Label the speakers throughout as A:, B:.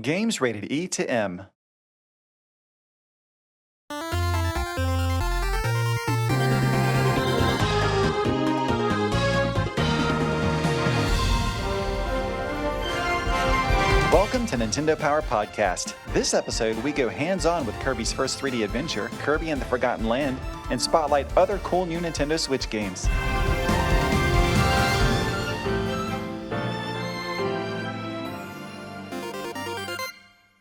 A: Games rated E to M. Welcome to Nintendo Power Podcast. This episode, we go hands-on with Kirby's first 3D adventure, Kirby and the Forgotten Land, and spotlight other cool new Nintendo Switch games.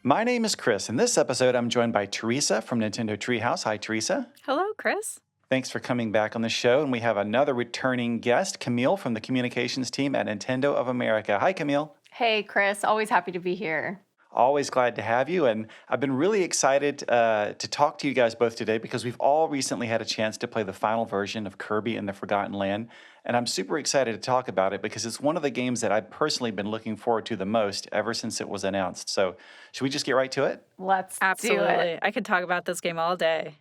A: My name is Chris. In this episode, I'm joined by Theresa from Nintendo Treehouse. Hi, Theresa.
B: Hello, Chris.
A: Thanks for coming back on the show. And we have another returning guest, Camille from the communications team at Nintendo of America. Hi, Camille.
B: Hey, Chris. Always happy to be here.
A: Always glad to have you. And I've been really excited to talk to you guys both today because we've all recently had a chance to play the final version of Kirby and the Forgotten Land. And I'm super excited to talk about it because it's one of the games that I've personally been looking forward to the most ever since it was announced. So should we just get right to it?
B: Let's do it.
C: I could talk about this game all day.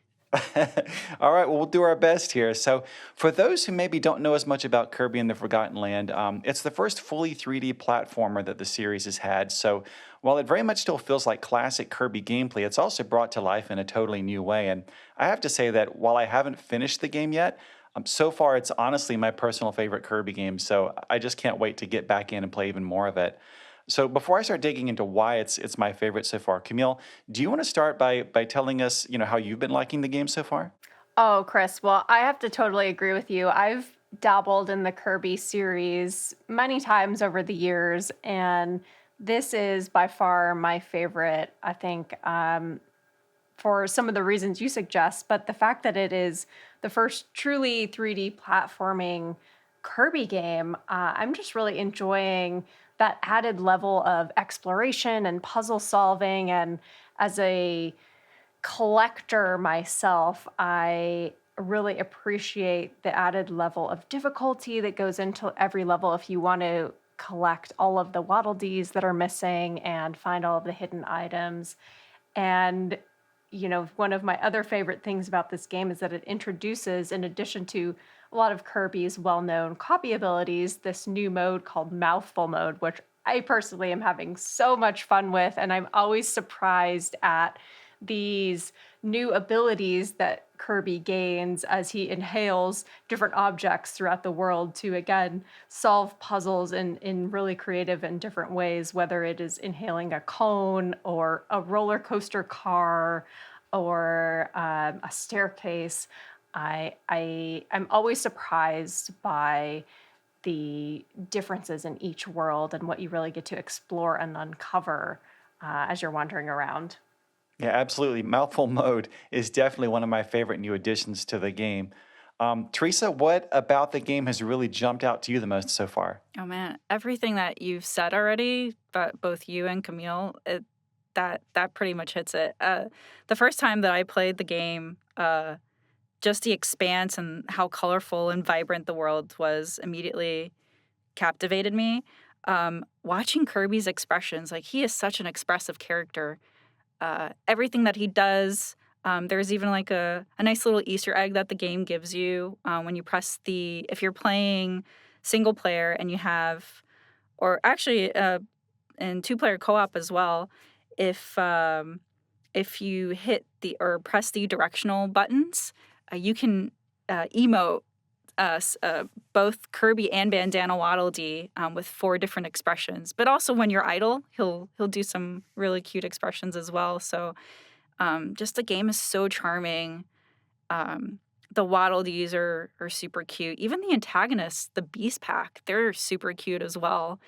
A: All right, well, we'll do our best here. So for those who maybe don't know as much about Kirby and the Forgotten Land, it's the first fully 3D platformer that the series has had. So while it very much still feels like classic Kirby gameplay, it's also brought to life in a totally new way. And I have to say that while I haven't finished the game yet, so far it's honestly my personal favorite Kirby game. So I just can't wait to get back in and play even more of it. So before I start digging into why it's my favorite so far, Camille, do you want to start by telling us, how you've been liking the game so far?
B: Oh, Chris. Well, I have to totally agree with you. I've dabbled in the Kirby series many times over the years, and this is by far my favorite, I think, for some of the reasons you suggest, but the fact that it is the first truly 3D platforming Kirby game, I'm just really enjoying that added level of exploration and puzzle solving. And as a collector myself, I really appreciate the added level of difficulty that goes into every level if you want to collect all of the Waddle Dees that are missing and find all of the hidden items. And one of my other favorite things about this game is that it introduces, in addition to a lot of Kirby's well-known copy abilities, this new mode called Mouthful Mode, which I personally am having so much fun with. And I'm always surprised at these new abilities that Kirby gains as he inhales different objects throughout the world to, again, solve puzzles in really creative and different ways, whether it is inhaling a cone or a roller coaster car or a staircase. I'm always surprised by the differences in each world and what you really get to explore and uncover as you're wandering around.
A: Yeah, absolutely. Mouthful Mode is definitely one of my favorite new additions to the game. Theresa, what about the game has really jumped out to you the most so far?
C: Oh man, everything that you've said already, but both you and Camille, that pretty much hits it. The first time that I played the game, just the expanse and how colorful and vibrant the world was immediately captivated me. Watching Kirby's expressions, like he is such an expressive character. Everything that he does, there's even like a nice little Easter egg that the game gives you when you press if you're playing single player and you have, or actually in two-player co-op as well, if you hit or press the directional buttons, you can emote both Kirby and Bandana Waddle Dee with 4 different expressions. But also when you're idle, he'll do some really cute expressions as well. So just the game is so charming. The Waddle Dees are super cute. Even the antagonists, the Beast Pack, they're super cute as well,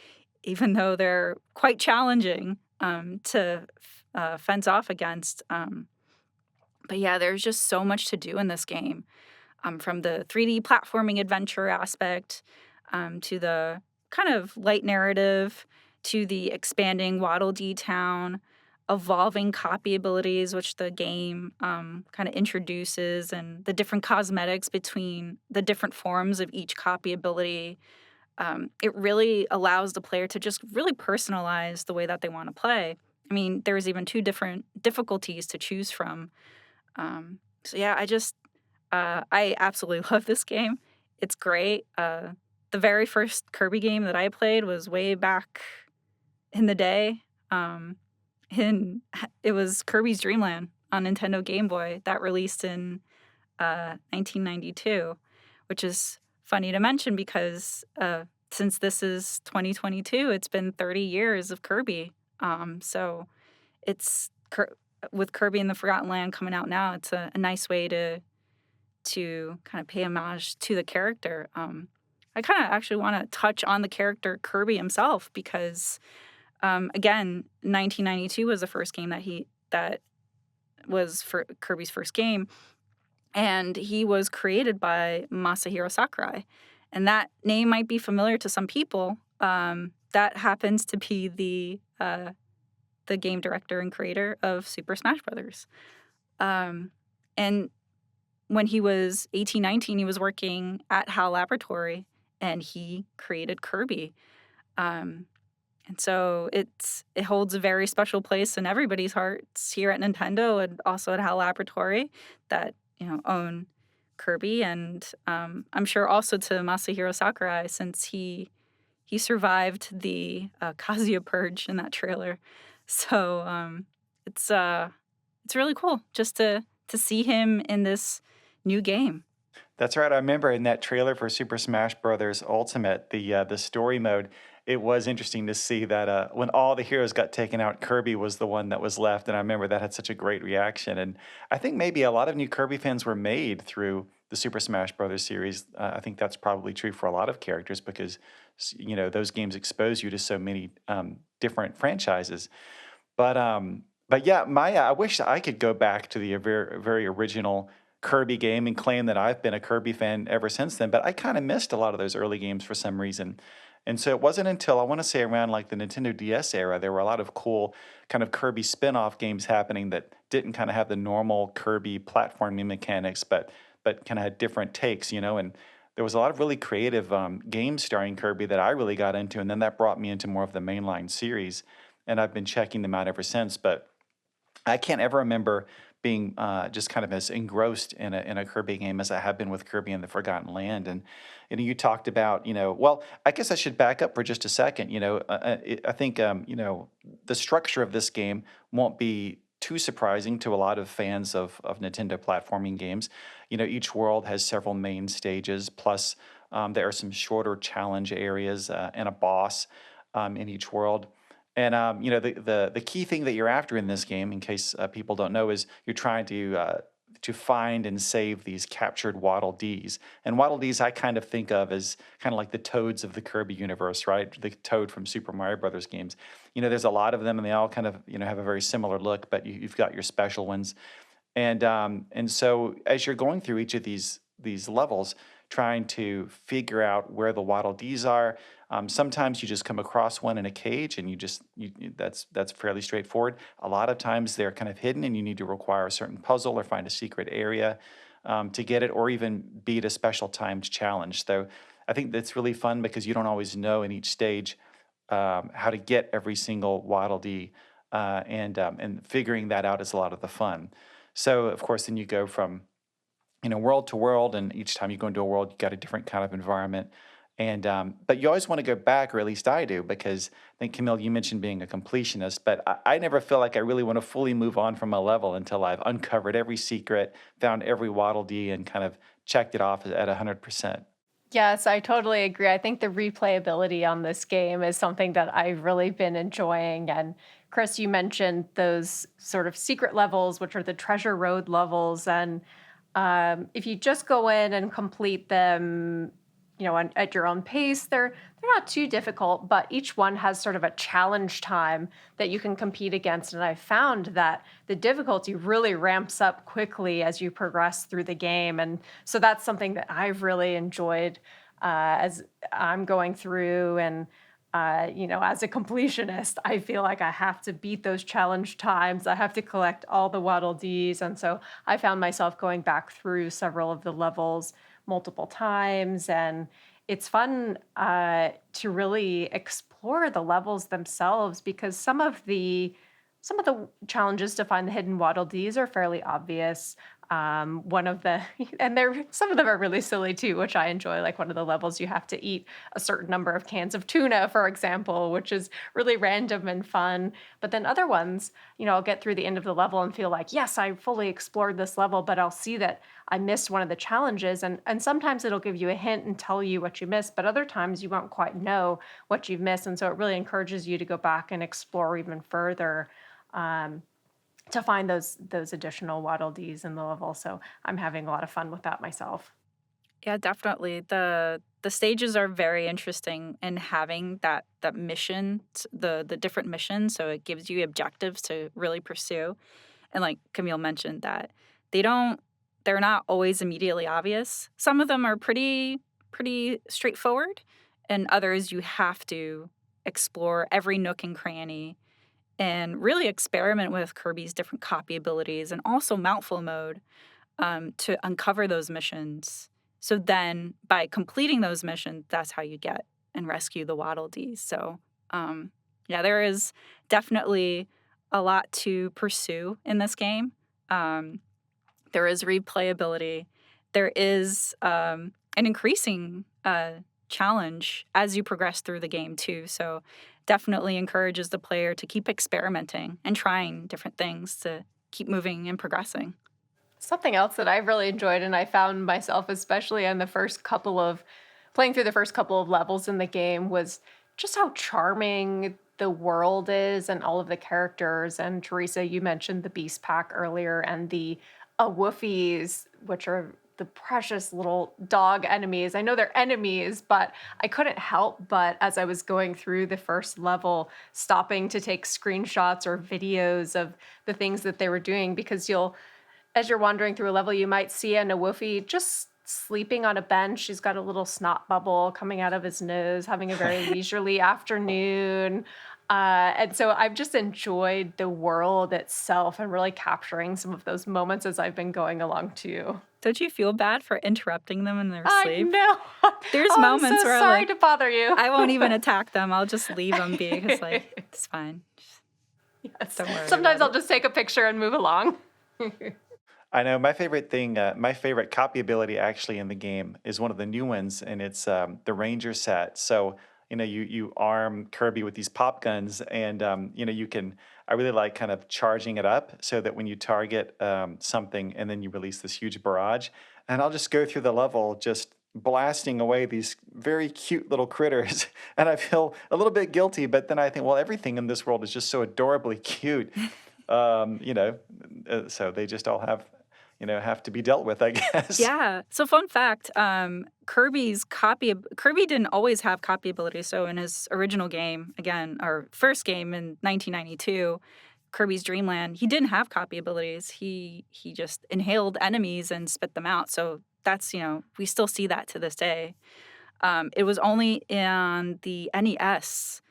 C: even though they're quite challenging to fence off against. But yeah, there's just so much to do in this game. From the 3D platforming adventure aspect to the kind of light narrative to the expanding Waddle Dee town, evolving copy abilities, which the game kind of introduces, and the different cosmetics between the different forms of each copy ability. It really allows the player to just really personalize the way that they want to play. I mean, there's even 2 different difficulties to choose from. So yeah, I absolutely love this game. It's great. The very first Kirby game that I played was way back in the day. it was Kirby's Dream Land on Nintendo Game Boy that released in 1992, which is funny to mention because since this is 2022, it's been 30 years of Kirby. So it's with Kirby and the Forgotten Land coming out now, it's a nice way to kind of pay homage to the character. I kind of actually want to touch on the character Kirby himself because, again, 1992 was the first game that was for Kirby's first game, and he was created by Masahiro Sakurai, and that name might be familiar to some people. That happens to be the game director and creator of Super Smash Brothers, and when he was 18, 19, he was working at HAL Laboratory, and he created Kirby. And so it holds a very special place in everybody's hearts here at Nintendo and also at HAL Laboratory that, own Kirby. And I'm sure also to Masahiro Sakurai, since he survived the Kazuya purge in that trailer. So it's really cool just to see him in this new game.
A: That's right. I remember in that trailer for Super Smash Brothers Ultimate, the story mode, it was interesting to see that when all the heroes got taken out, Kirby was the one that was left, and I remember that had such a great reaction. And I think maybe a lot of new Kirby fans were made through the Super Smash Brothers series. I think that's probably true for a lot of characters because those games expose you to so many different franchises. But yeah, I wish I could go back to the very, very original Kirby game and claim that I've been a Kirby fan ever since then. But I kind of missed a lot of those early games for some reason. And so it wasn't until I want to say around like the Nintendo DS era, there were a lot of cool kind of Kirby spin-off games happening that didn't kind of have the normal Kirby platforming mechanics, but kind of had different takes, and there was a lot of really creative games starring Kirby that I really got into, and then that brought me into more of the mainline series, and I've been checking them out ever since. But I can't ever remember being just kind of as engrossed in a Kirby game as I have been with Kirby and the Forgotten Land. And you talked about, well, I guess I should back up for just a second. I think the structure of this game won't be too surprising to a lot of fans of Nintendo platforming games. Each world has several main stages, plus there are some shorter challenge areas and a boss in each world. And the key thing that you're after in this game, in case people don't know, is you're trying to find and save these captured Waddle Dees. And Waddle Dees I kind of think of as kind of like the Toads of the Kirby universe, right? The Toad from Super Mario Brothers games. There's a lot of them, and they all kind of have a very similar look, but you've got your special ones. And so as you're going through each of these levels, trying to figure out where the Waddle Dees are. Sometimes you just come across one in a cage, and that's fairly straightforward. A lot of times they're kind of hidden, and you need to require a certain puzzle or find a secret area to get it, or even beat a special timed challenge. So I think that's really fun because you don't always know in each stage how to get every single Waddle Dee, and figuring that out is a lot of the fun. So of course, then you go from world to world, and each time you go into a world, you got a different kind of environment. And but you always want to go back, or at least I do, because I think, Camille, you mentioned being a completionist, but I never feel like I really want to fully move on from a level until I've uncovered every secret, found every Waddle Dee, and kind of checked it off at 100%.
B: Yes, I totally agree. I think the replayability on this game is something that I've really been enjoying. And Chris, you mentioned those sort of secret levels, which are the treasure road levels. And if you just go in and complete them, at your own pace, they're not too difficult, but each one has sort of a challenge time that you can compete against. And I found that the difficulty really ramps up quickly as you progress through the game. And so that's something that I've really enjoyed as I'm going through. And as a completionist, I feel like I have to beat those challenge times. I have to collect all the Waddle Dees. And so I found myself going back through several of the levels multiple times. And it's fun to really explore the levels themselves, because some of the challenges to find the hidden Waddle Dees are fairly obvious. One of the, and some of them are really silly too, which I enjoy. Like one of the levels, you have to eat a certain number of cans of tuna, for example, which is really random and fun. But then other ones, I'll get through the end of the level and feel like, yes, I fully explored this level, but I'll see that I missed one of the challenges. And sometimes it'll give you a hint and tell you what you missed, but other times you won't quite know what you've missed. And so it really encourages you to go back and explore even further. To find those additional Waddle Dees in the level. So I'm having a lot of fun with that myself.
C: Yeah, definitely. The stages are very interesting in having that mission, the different missions. So it gives you objectives to really pursue. And like Camille mentioned, that they're not always immediately obvious. Some of them are pretty straightforward, and others you have to explore every nook and cranny and really experiment with Kirby's different copy abilities and also mouthful mode to uncover those missions. So then by completing those missions, that's how you get and rescue the Waddle Dees. So yeah, there is definitely a lot to pursue in this game. There is replayability. There is an increasing challenge as you progress through the game too. So definitely encourages the player to keep experimenting and trying different things to keep moving and progressing.
B: Something else that I've really enjoyed, and I found myself, especially on playing through the first couple of levels in the game, was just how charming the world is and all of the characters. And Theresa, you mentioned the Beast Pack earlier, and the Awoofies, which are the precious little dog enemies. I know they're enemies, but I couldn't help but, as I was going through the first level, stopping to take screenshots or videos of the things that they were doing, because as you're wandering through a level, you might see an Awoofie just sleeping on a bench. He's got a little snot bubble coming out of his nose, having a very leisurely afternoon. And so I've just enjoyed the world itself and really capturing some of those moments as I've been going along too.
C: Don't you feel bad for interrupting them in their
B: I
C: sleep?
B: know.
C: There's
B: I'm
C: moments
B: so
C: where
B: sorry to bother you.
C: I won't even attack them. I'll just leave them be because it's fine.
B: Yes.
C: Don't worry
B: Sometimes
C: about
B: I'll just take a picture and move along.
A: I know my favorite thing, my favorite copy ability actually in the game is one of the new ones, and it's the Ranger set. So, you arm Kirby with these pop guns, and, I really like kind of charging it up so that when you target something and then you release this huge barrage, and I'll just go through the level just blasting away these very cute little critters. And I feel a little bit guilty, but then I think, well, everything in this world is just so adorably cute. So they just all have to be dealt with, I guess.
C: Yeah. So fun fact, Kirby didn't always have copy ability. So in his original game, again, our first game in 1992, Kirby's Dream Land, he didn't have copy abilities. He just inhaled enemies and spit them out. So that's, we still see that to this day. It was only in the NES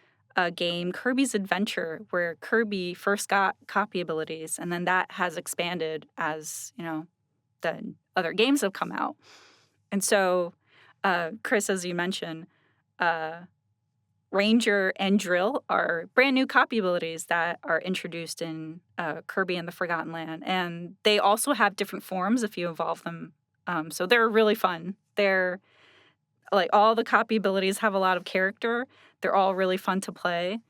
C: game, Kirby's Adventure, where Kirby first got copy abilities, and then that has expanded as, the other games have come out. And so, Chris, as you mentioned, Ranger and Drill are brand new copy abilities that are introduced in Kirby and the Forgotten Land. And they also have different forms if you evolve them. So they're really fun. They're like all the copy abilities have a lot of character. They're all really fun to play.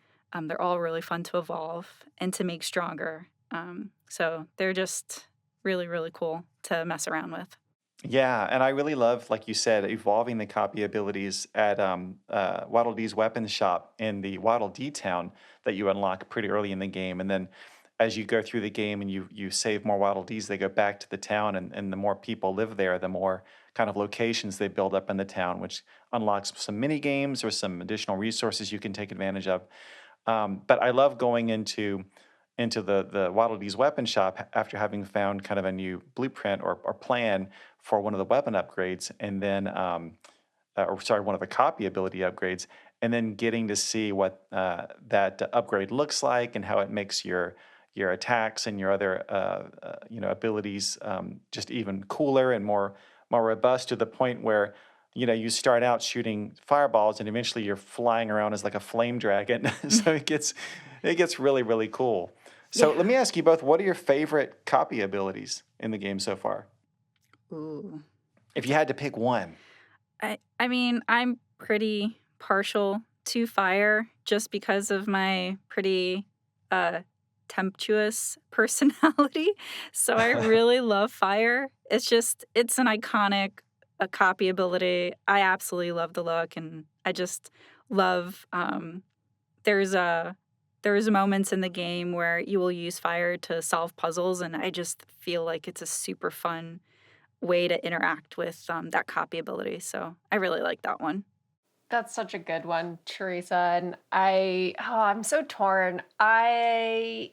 C: They're all really fun to evolve and to make stronger. So they're just really, really cool to mess around with.
A: Yeah, and I really love, like you said, evolving the copy abilities at Waddle Dees Weapons Shop in the Waddle Dee Town that you unlock pretty early in the game. And then as you go through the game and you save more Waddle Dees, they go back to the town, and the more people live there, the more kind of locations they build up in the town, which unlocks some mini games or some additional resources you can take advantage of. But I love going into the Waddle Dees weapon shop after having found kind of a new blueprint or plan for one of the weapon upgrades, and then, one of the copy ability upgrades, and then getting to see what that upgrade looks like and how it makes your attacks and your other abilities just even cooler and more robust, to the point where you start out shooting fireballs and eventually you're flying around as like a flame dragon. So it gets really, really cool. So
C: Yeah.
A: let me ask you both, what are your favorite copy abilities? in the game so far?
C: Ooh.
A: If you had to pick one.
C: I mean, I'm pretty partial to fire just because of my pretty uh tempestuous personality. So I really love fire. It's an iconic copy ability. I absolutely love the look, and I just love there's a there's moments in the game where you will use fire to solve puzzles, and I just feel like it's a super fun way to interact with that copy ability. So I really like that one.
B: That's such a good one, Teresa. And I'm so torn. I'm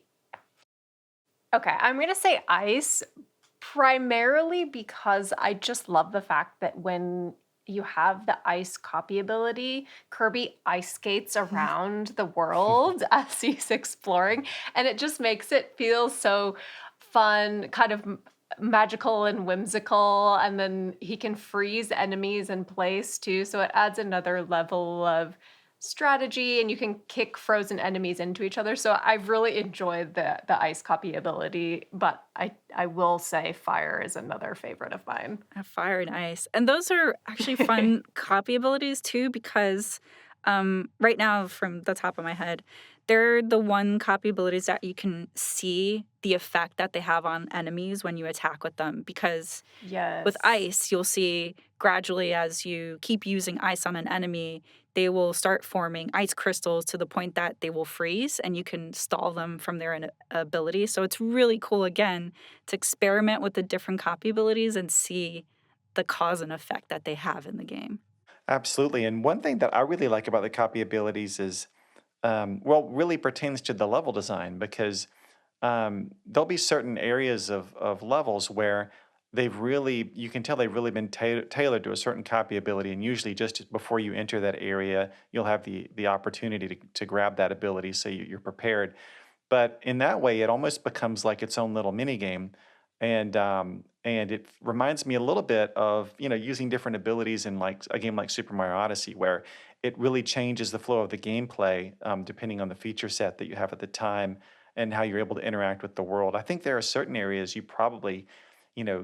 B: going to say ice primarily because I just love the fact that when you have the ice copy ability, Kirby ice skates around the world as he's exploring, and it just makes it feel so fun, kind of magical and whimsical. And then he can freeze enemies in place too, so it adds another level of strategy, and you can kick frozen enemies into each other. So I've really enjoyed the ice copy ability, but I will say fire is another favorite of mine.
C: Fire and ice. And those are actually fun copy abilities too, because right now, from the top of my head, they're the one copy abilities that you can see the effect that they have on enemies when you attack with them. Because with
B: Yes.
C: ice, you'll see gradually as you keep using ice on an enemy, they will start forming ice crystals to the point that they will freeze and you can stall them from their ability. So it's really cool, again, to experiment with the different copy abilities and see the cause and effect that they have in the game.
A: Absolutely. And one thing that I really like about the copy abilities is, really pertains to the level design because there'll be certain areas of levels where you can tell they've really been tailored to a certain copy ability. And usually, just before you enter that area, you'll have the opportunity to grab that ability so you're prepared. But in that way, it almost becomes like its own little mini game, and it reminds me a little bit of using different abilities in like a game like Super Mario Odyssey, where it really changes the flow of the gameplay depending on the feature set that you have at the time and how you're able to interact with the world. I think there are certain areas you probably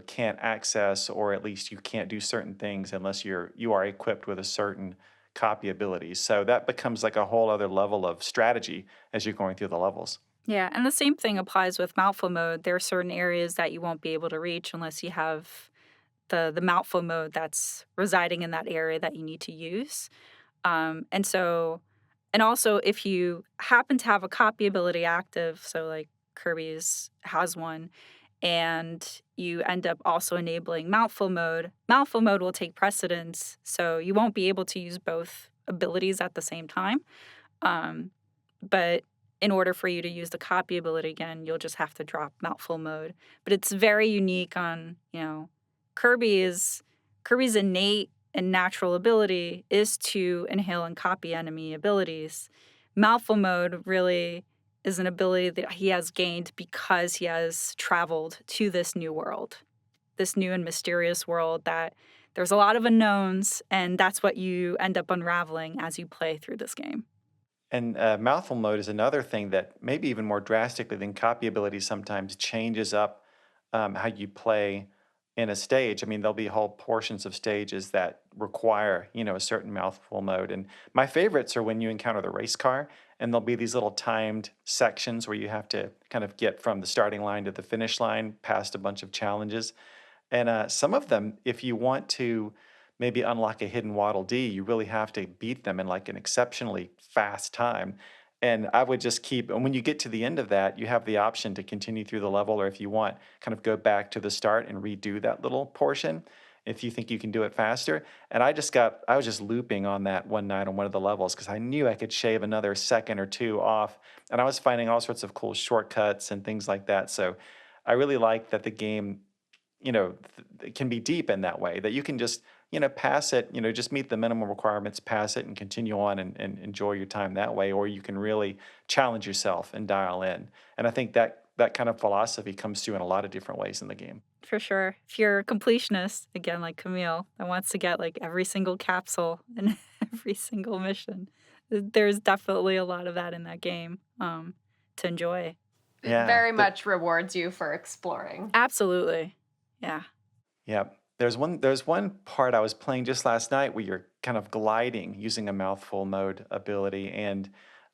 A: can't access, or at least you can't do certain things unless you are equipped with a certain copy ability. So that becomes like a whole other level of strategy as you're going through the levels.
C: Yeah, and the same thing applies with mouthful mode. There are certain areas that you won't be able to reach unless you have the mouthful mode that's residing in that area that you need to use. And so, and also if you happen to have a copy ability active, so like Kirby's has one, and you end up also enabling mouthful mode will take precedence. So you won't be able to use both abilities at the same time. Um, but in order for you to use the copy ability again, you'll just have to drop mouthful mode. But it's very unique on, Kirby's innate and natural ability is to inhale and copy enemy abilities. Mouthful mode really is an ability that he has gained because he has traveled to this new world, this new and mysterious world that there's a lot of unknowns, and that's what you end up unraveling as you play through this game.
A: And mouthful mode is another thing that maybe even more drastically than copy ability sometimes changes up how you play in a stage. I mean, there'll be whole portions of stages that require, a certain mouthful mode. And my favorites are when you encounter the race car, and there'll be these little timed sections where you have to kind of get from the starting line to the finish line past a bunch of challenges. And some of them, if you want to maybe unlock a hidden Waddle Dee, you really have to beat them in like an exceptionally fast time. And I would just keep, and when you get to the end of that, you have the option to continue through the level, or if you want, kind of go back to the start and redo that little portion if you think you can do it faster. And I was just looping on that one night on one of the levels because I knew I could shave another second or two off. And I was finding all sorts of cool shortcuts and things like that. So I really like that the game can be deep in that way, that you can just, pass it, just meet the minimum requirements, pass it and continue on and enjoy your time that way. Or you can really challenge yourself and dial in. And I think that kind of philosophy comes through in a lot of different ways in the game.
C: For sure. If you're a completionist, again, like Camille, that wants to get like every single capsule and every single mission, there's definitely a lot of that in that game to enjoy.
B: It
A: Yeah.
B: very much rewards you for exploring.
C: Absolutely. Yeah.
A: Yeah. There's one part I was playing just last night where you're kind of gliding using a mouthful mode ability, and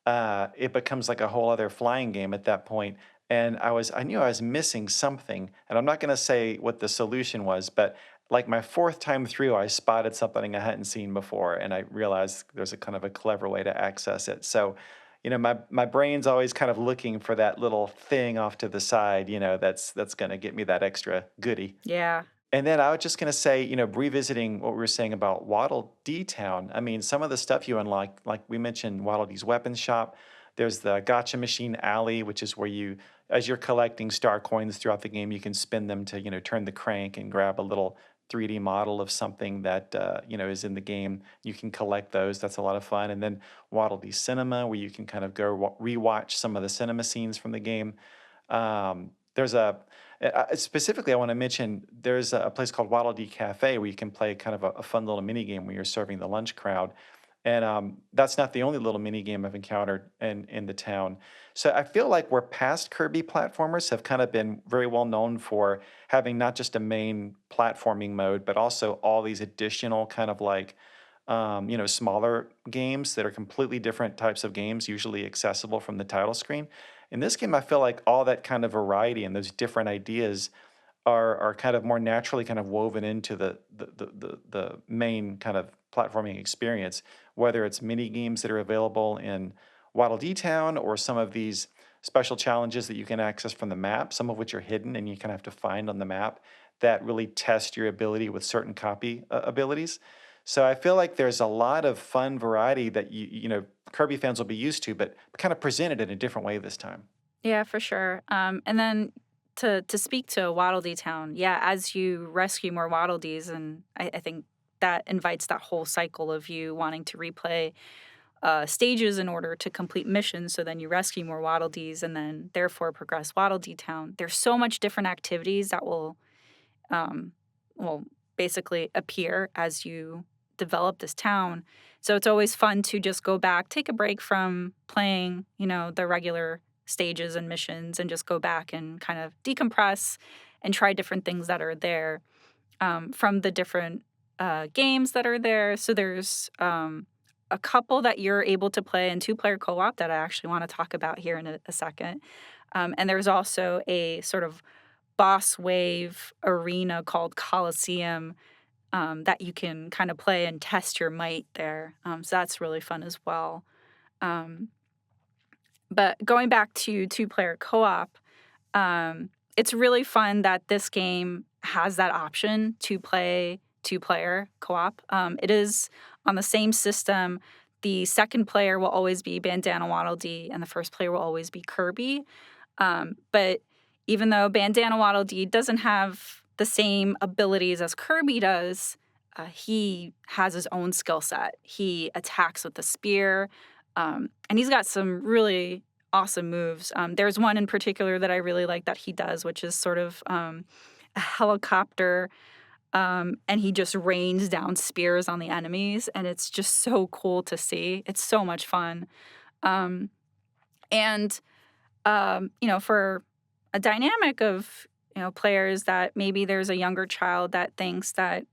A: it becomes like a whole other flying game at that point. And I knew I was missing something, and I'm not going to say what the solution was, but like my fourth time through, I spotted something I hadn't seen before, and I realized there's a kind of a clever way to access it. So, my brain's always kind of looking for that little thing off to the side, that's going to get me that extra goodie.
C: Yeah.
A: And then I was just gonna say, revisiting what we were saying about Waddle Dee Town. I mean, some of the stuff you unlock, like we mentioned, Waddle Dee's weapons shop. There's the Gotcha Machine Alley, which is where as you're collecting star coins throughout the game, you can spin them to, turn the crank and grab a little 3D model of something that is in the game. You can collect those. That's a lot of fun. And then Waddle Dee Cinema, where you can kind of go rewatch some of the cinema scenes from the game. There's specifically, I want to mention there's a place called Waddle Dee Cafe where you can play kind of a fun little mini game where you're serving the lunch crowd. And that's not the only little mini game I've encountered in the town. So I feel like where past Kirby platformers have kind of been very well known for having not just a main platforming mode, but also all these additional kind of like smaller games that are completely different types of games, usually accessible from the title screen. In this game, I feel like all that kind of variety and those different ideas are kind of more naturally kind of woven into the main kind of platforming experience, whether it's mini games that are available in Waddle Dee Town or some of these special challenges that you can access from the map, some of which are hidden and you kind of have to find on the map that really test your ability with certain copy abilities. So I feel like there's a lot of fun variety that Kirby fans will be used to, but kind of presented in a different way this time.
C: Yeah, for sure. And then to speak to Waddle Dee Town, yeah, as you rescue more Waddle Dees, and I think that invites that whole cycle of you wanting to replay stages in order to complete missions. So then you rescue more Waddle Dees and then therefore progress Waddle Dee Town. There's so much different activities that um, will basically appear as you develop this town. So it's always fun to just go back, take a break from playing, the regular stages and missions and just go back and kind of decompress and try different things that are there from the different games that are there. So there's a couple that you're able to play in two-player co-op that I actually want to talk about here in a second. And there's also a sort of boss wave arena called Coliseum that you can kind of play and test your might there. So that's really fun as well. Um, but going back to two-player co-op, it's really fun that this game has that option to play two-player co-op. It is on the same system. The second player will always be Bandana Waddle Dee, and the first player will always be Kirby. But even though Bandana Waddle Dee doesn't have the same abilities as Kirby does, he has his own skill set. He attacks with the spear, and he's got some really awesome moves. There's one in particular that I really like that he does, which is sort of a helicopter, and he just rains down spears on the enemies, and it's just so cool to see. It's so much fun. Um, and for a dynamic of players that maybe there's a younger child that thinks that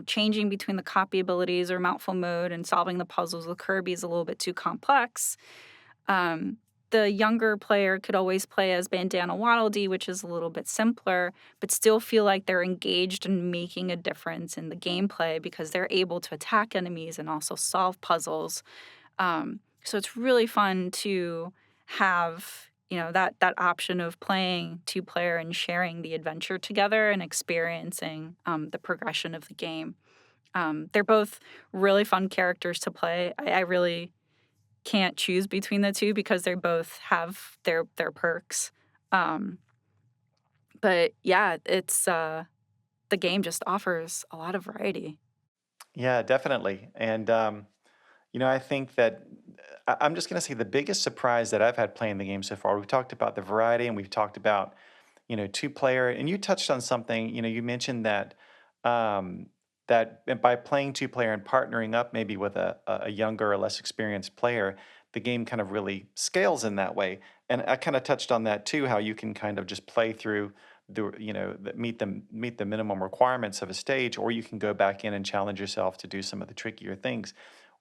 C: changing between the copy abilities or mouthful mode and solving the puzzles with Kirby is a little bit too complex. The younger player could always play as Bandana Waddle Dee, which is a little bit simpler, but still feel like they're engaged in making a difference in the gameplay because they're able to attack enemies and also solve puzzles. So it's really fun to have that option of playing two-player and sharing the adventure together and experiencing the progression of the game. They're both really fun characters to play. I really can't choose between the two because they both have their perks. But yeah, it's the game just offers a lot of variety.
A: Yeah, definitely. And I think that I'm just going to say the biggest surprise that I've had playing the game so far. We've talked about the variety, and we've talked about two-player, and you touched on something. You mentioned that by playing two-player and partnering up maybe with a younger or less experienced player, the game kind of really scales in that way. and I kind of touched on that too, how you can kind of just play through meet the minimum requirements of a stage, or you can go back in and challenge yourself to do some of the trickier things.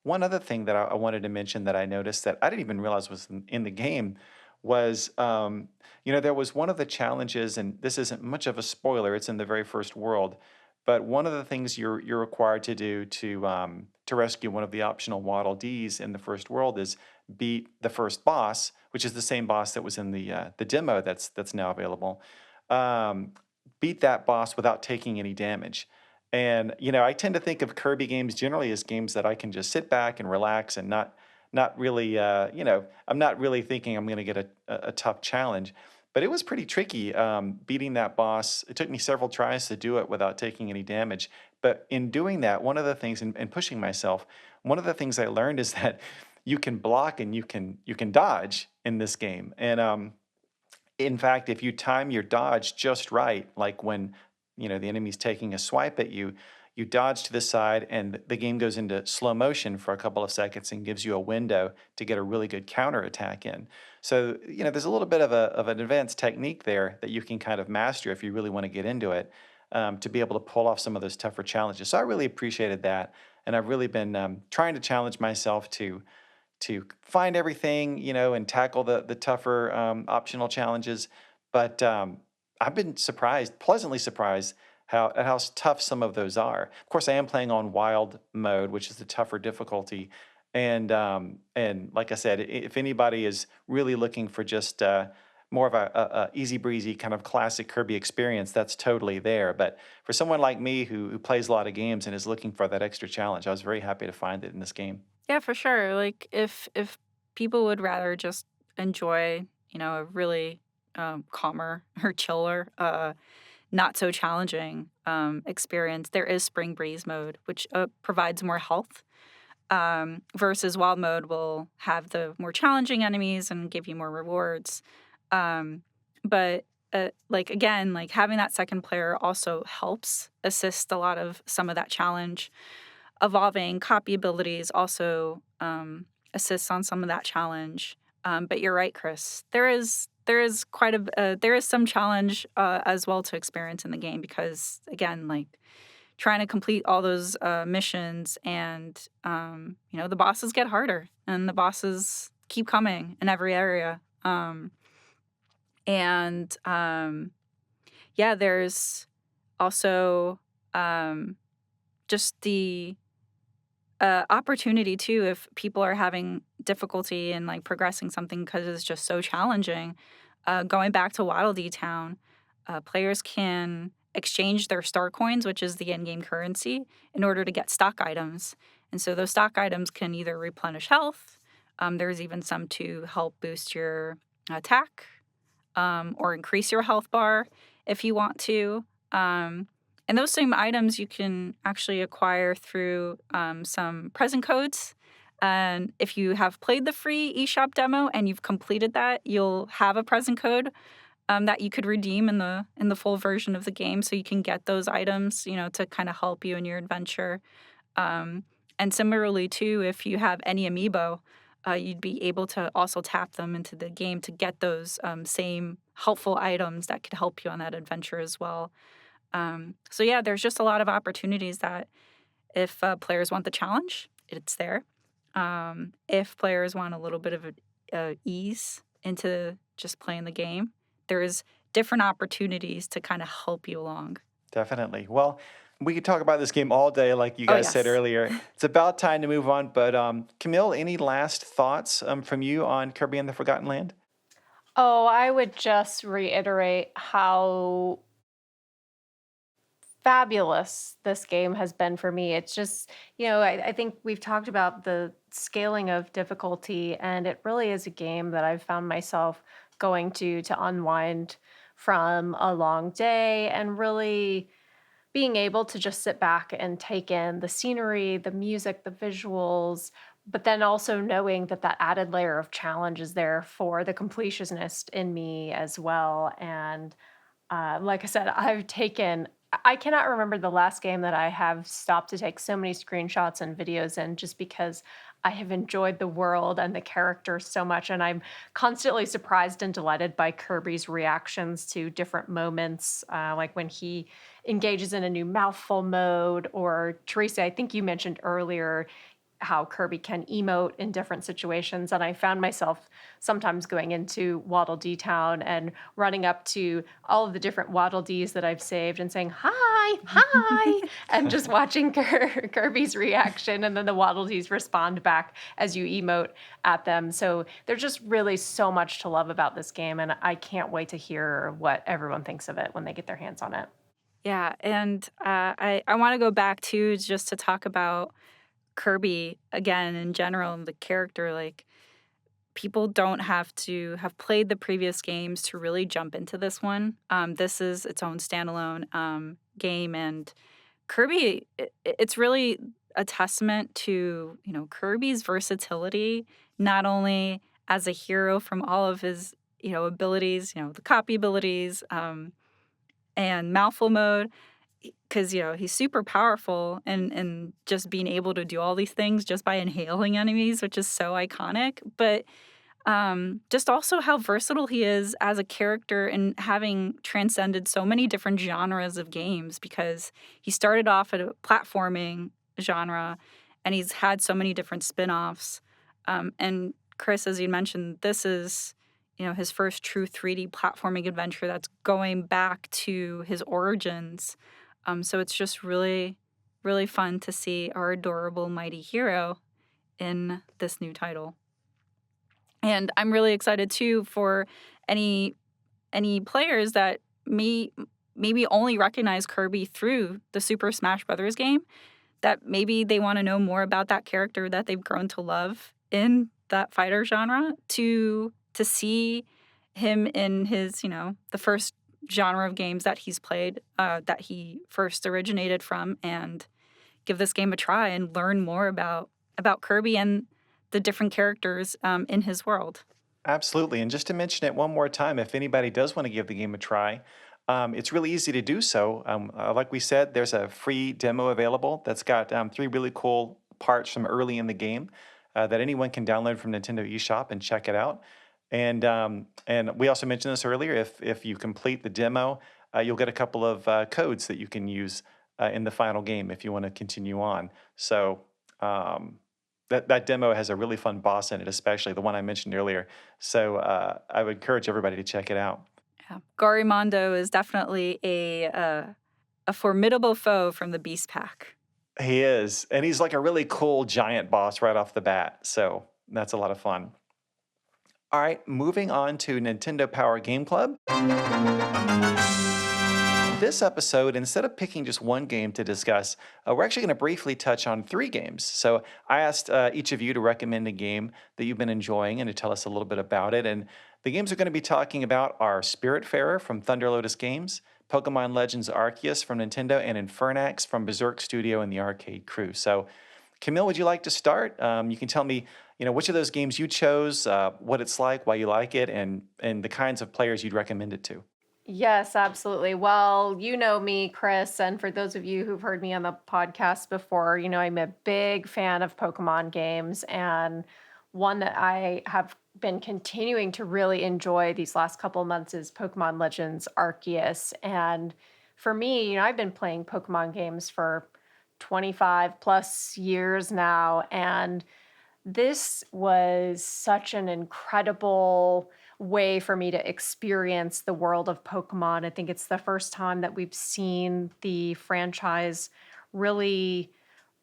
A: One other thing that I wanted to mention that I noticed that I didn't even realize was in the game was, there was one of the challenges, and this isn't much of a spoiler. It's in the very first world, but one of the things you're required to do to rescue one of the optional Waddle Dees in the first world is beat the first boss, which is the same boss that was in the demo that's now available. Um, Beat that boss without taking any damage. And I tend to think of Kirby games generally as games that I can just sit back and relax and not really, I'm not really thinking I'm going to get a tough challenge. But it was pretty tricky beating that boss. It took me several tries to do it without taking any damage. But in doing that, one of the things, and pushing myself, one of the things I learned is that you can block and you can dodge in this game. And in fact, if you time your dodge just right, like when the enemy's taking a swipe at you, you dodge to the side, and the game goes into slow motion for a couple of seconds and gives you a window to get a really good counter attack in. So there's a little bit of an advanced technique there that you can kind of master if you really want to get into it, to be able to pull off some of those tougher challenges. So I really appreciated that, and I've really been trying to challenge myself to find everything, and tackle the tougher optional challenges. But I've been pleasantly surprised how tough some of those are. Of course, I am playing on wild mode, which is the tougher difficulty. And like I said, if anybody is really looking for just more of a easy breezy kind of classic Kirby experience, that's totally there. But for someone like me who plays a lot of games and is looking for that extra challenge, I was very happy to find it in this game.
C: Yeah, for sure. Like if people would rather just enjoy, a really calmer or chiller, not so challenging experience, there is Spring Breeze mode, which provides more health. Versus Wild mode will have the more challenging enemies and give you more rewards. But like again, like having that second player also helps assist a lot of some of that challenge. Evolving copy abilities also assists on some of that challenge. But you're right, Chris. There is there is some challenge as well to experience in the game because again, like trying to complete all those missions and the bosses get harder and the bosses keep coming in every area. And yeah, there's also just the opportunity too if people are having difficulty in like progressing something because it's just so challenging. Going back to Waddle Dee Town, players can exchange their star coins, which is the in-game currency, in order to get stock items. And so those stock items can either replenish health. There's even some to help boost your attack, or increase your health bar if you want to. And those same items you can actually acquire through some present codes. And if you have played the free eShop demo and you've completed that, you'll have a present code that you could redeem in the full version of the game, so you can get those items, to kind of help you in your adventure. And similarly, too, if you have any amiibo, you'd be able to also tap them into the game to get those same helpful items that could help you on that adventure as well. So yeah, there's just a lot of opportunities that if players want the challenge, it's there. If players want a little bit of ease into just playing the game, there's different opportunities to kind of help you along.
A: Definitely. Well, we could talk about this game all day, like you
C: Oh,
A: guys said
C: yes.
A: earlier. It's about time to move on. But Camille, any last thoughts from you on Kirby and the Forgotten Land?
B: Oh, I would just reiterate how fabulous this game has been for me. It's just, I think we've talked about the scaling of difficulty, and it really is a game that I've found myself going to unwind from a long day and really being able to just sit back and take in the scenery, the music, the visuals, but then also knowing that that added layer of challenge is there for the completionist in me as well. And like I said, I cannot remember the last game that I have stopped to take so many screenshots and videos in just because I have enjoyed the world and the characters so much, and I'm constantly surprised and delighted by Kirby's reactions to different moments, like when he engages in a new mouthful mode, or Teresa, I think you mentioned earlier how Kirby can emote in different situations. And I found myself sometimes going into Waddle Dee Town and running up to all of the different Waddle Dees that I've saved and saying, hi, hi, and just watching Kirby's reaction. And then the Waddle Dees respond back as you emote at them. So there's just really so much to love about this game. And I can't wait to hear what everyone thinks of it when they get their hands on it.
C: Yeah, and I want to go back too, just to talk about Kirby again in general and the character. Like, people don't have to have played the previous games to really jump into this one. This is its own standalone game, and Kirby, it's really a testament to, Kirby's versatility, not only as a hero from all of his, abilities, the copy abilities, and mouthful mode, because he's super powerful, and just being able to do all these things just by inhaling enemies, which is so iconic. But just also how versatile he is as a character, and having transcended so many different genres of games, because he started off at a platforming genre, and he's had so many different spin-offs. And Chris, as you mentioned, this is his first true 3D platforming adventure that's going back to his origins. So it's just really, really fun to see our adorable mighty hero in this new title. And I'm really excited too for any players that maybe only recognize Kirby through the Super Smash Brothers game, that maybe they want to know more about that character that they've grown to love in that fighter genre, to see him in his, the first genre of games that he's played, that he first originated from, and give this game a try and learn more about Kirby and the different characters in his world.
A: Absolutely. And just to mention it one more time, if anybody does want to give the game a try, it's really easy to do so. Like we said, there's a free demo available that's got 3 really cool parts from early in the game that anyone can download from Nintendo eShop and check it out. And we also mentioned this earlier. If you complete the demo, you'll get a couple of codes that you can use in the final game if you want to continue on. So that demo has a really fun boss in it, especially the one I mentioned earlier. So I would encourage everybody to check it out.
C: Yeah. Garimondo is definitely a formidable foe from the Beast Pack.
A: He is, and he's like a really cool giant boss right off the bat. So that's a lot of fun. All right, moving on to Nintendo Power Game Club. This episode, instead of picking just one game to discuss, we're actually going to briefly touch on 3 games. So I asked each of you to recommend a game that you've been enjoying and to tell us a little bit about it. And the games we're going to be talking about are Spiritfarer from Thunder Lotus Games, Pokemon Legends Arceus from Nintendo, and Infernax from Berserk Studio and the Arcade Crew. So Camille, would you like to start? You can tell me, which of those games you chose, what it's like, why you like it, and the kinds of players you'd recommend it to.
B: Yes, absolutely. Well, you know me, Chris, and for those of you who've heard me on the podcast before, I'm a big fan of Pokemon games, and one that I have been continuing to really enjoy these last couple of months is Pokemon Legends Arceus. And for me, I've been playing Pokemon games for 25 plus years now, and this was such an incredible way for me to experience the world of Pokemon. I think it's the first time that we've seen the franchise really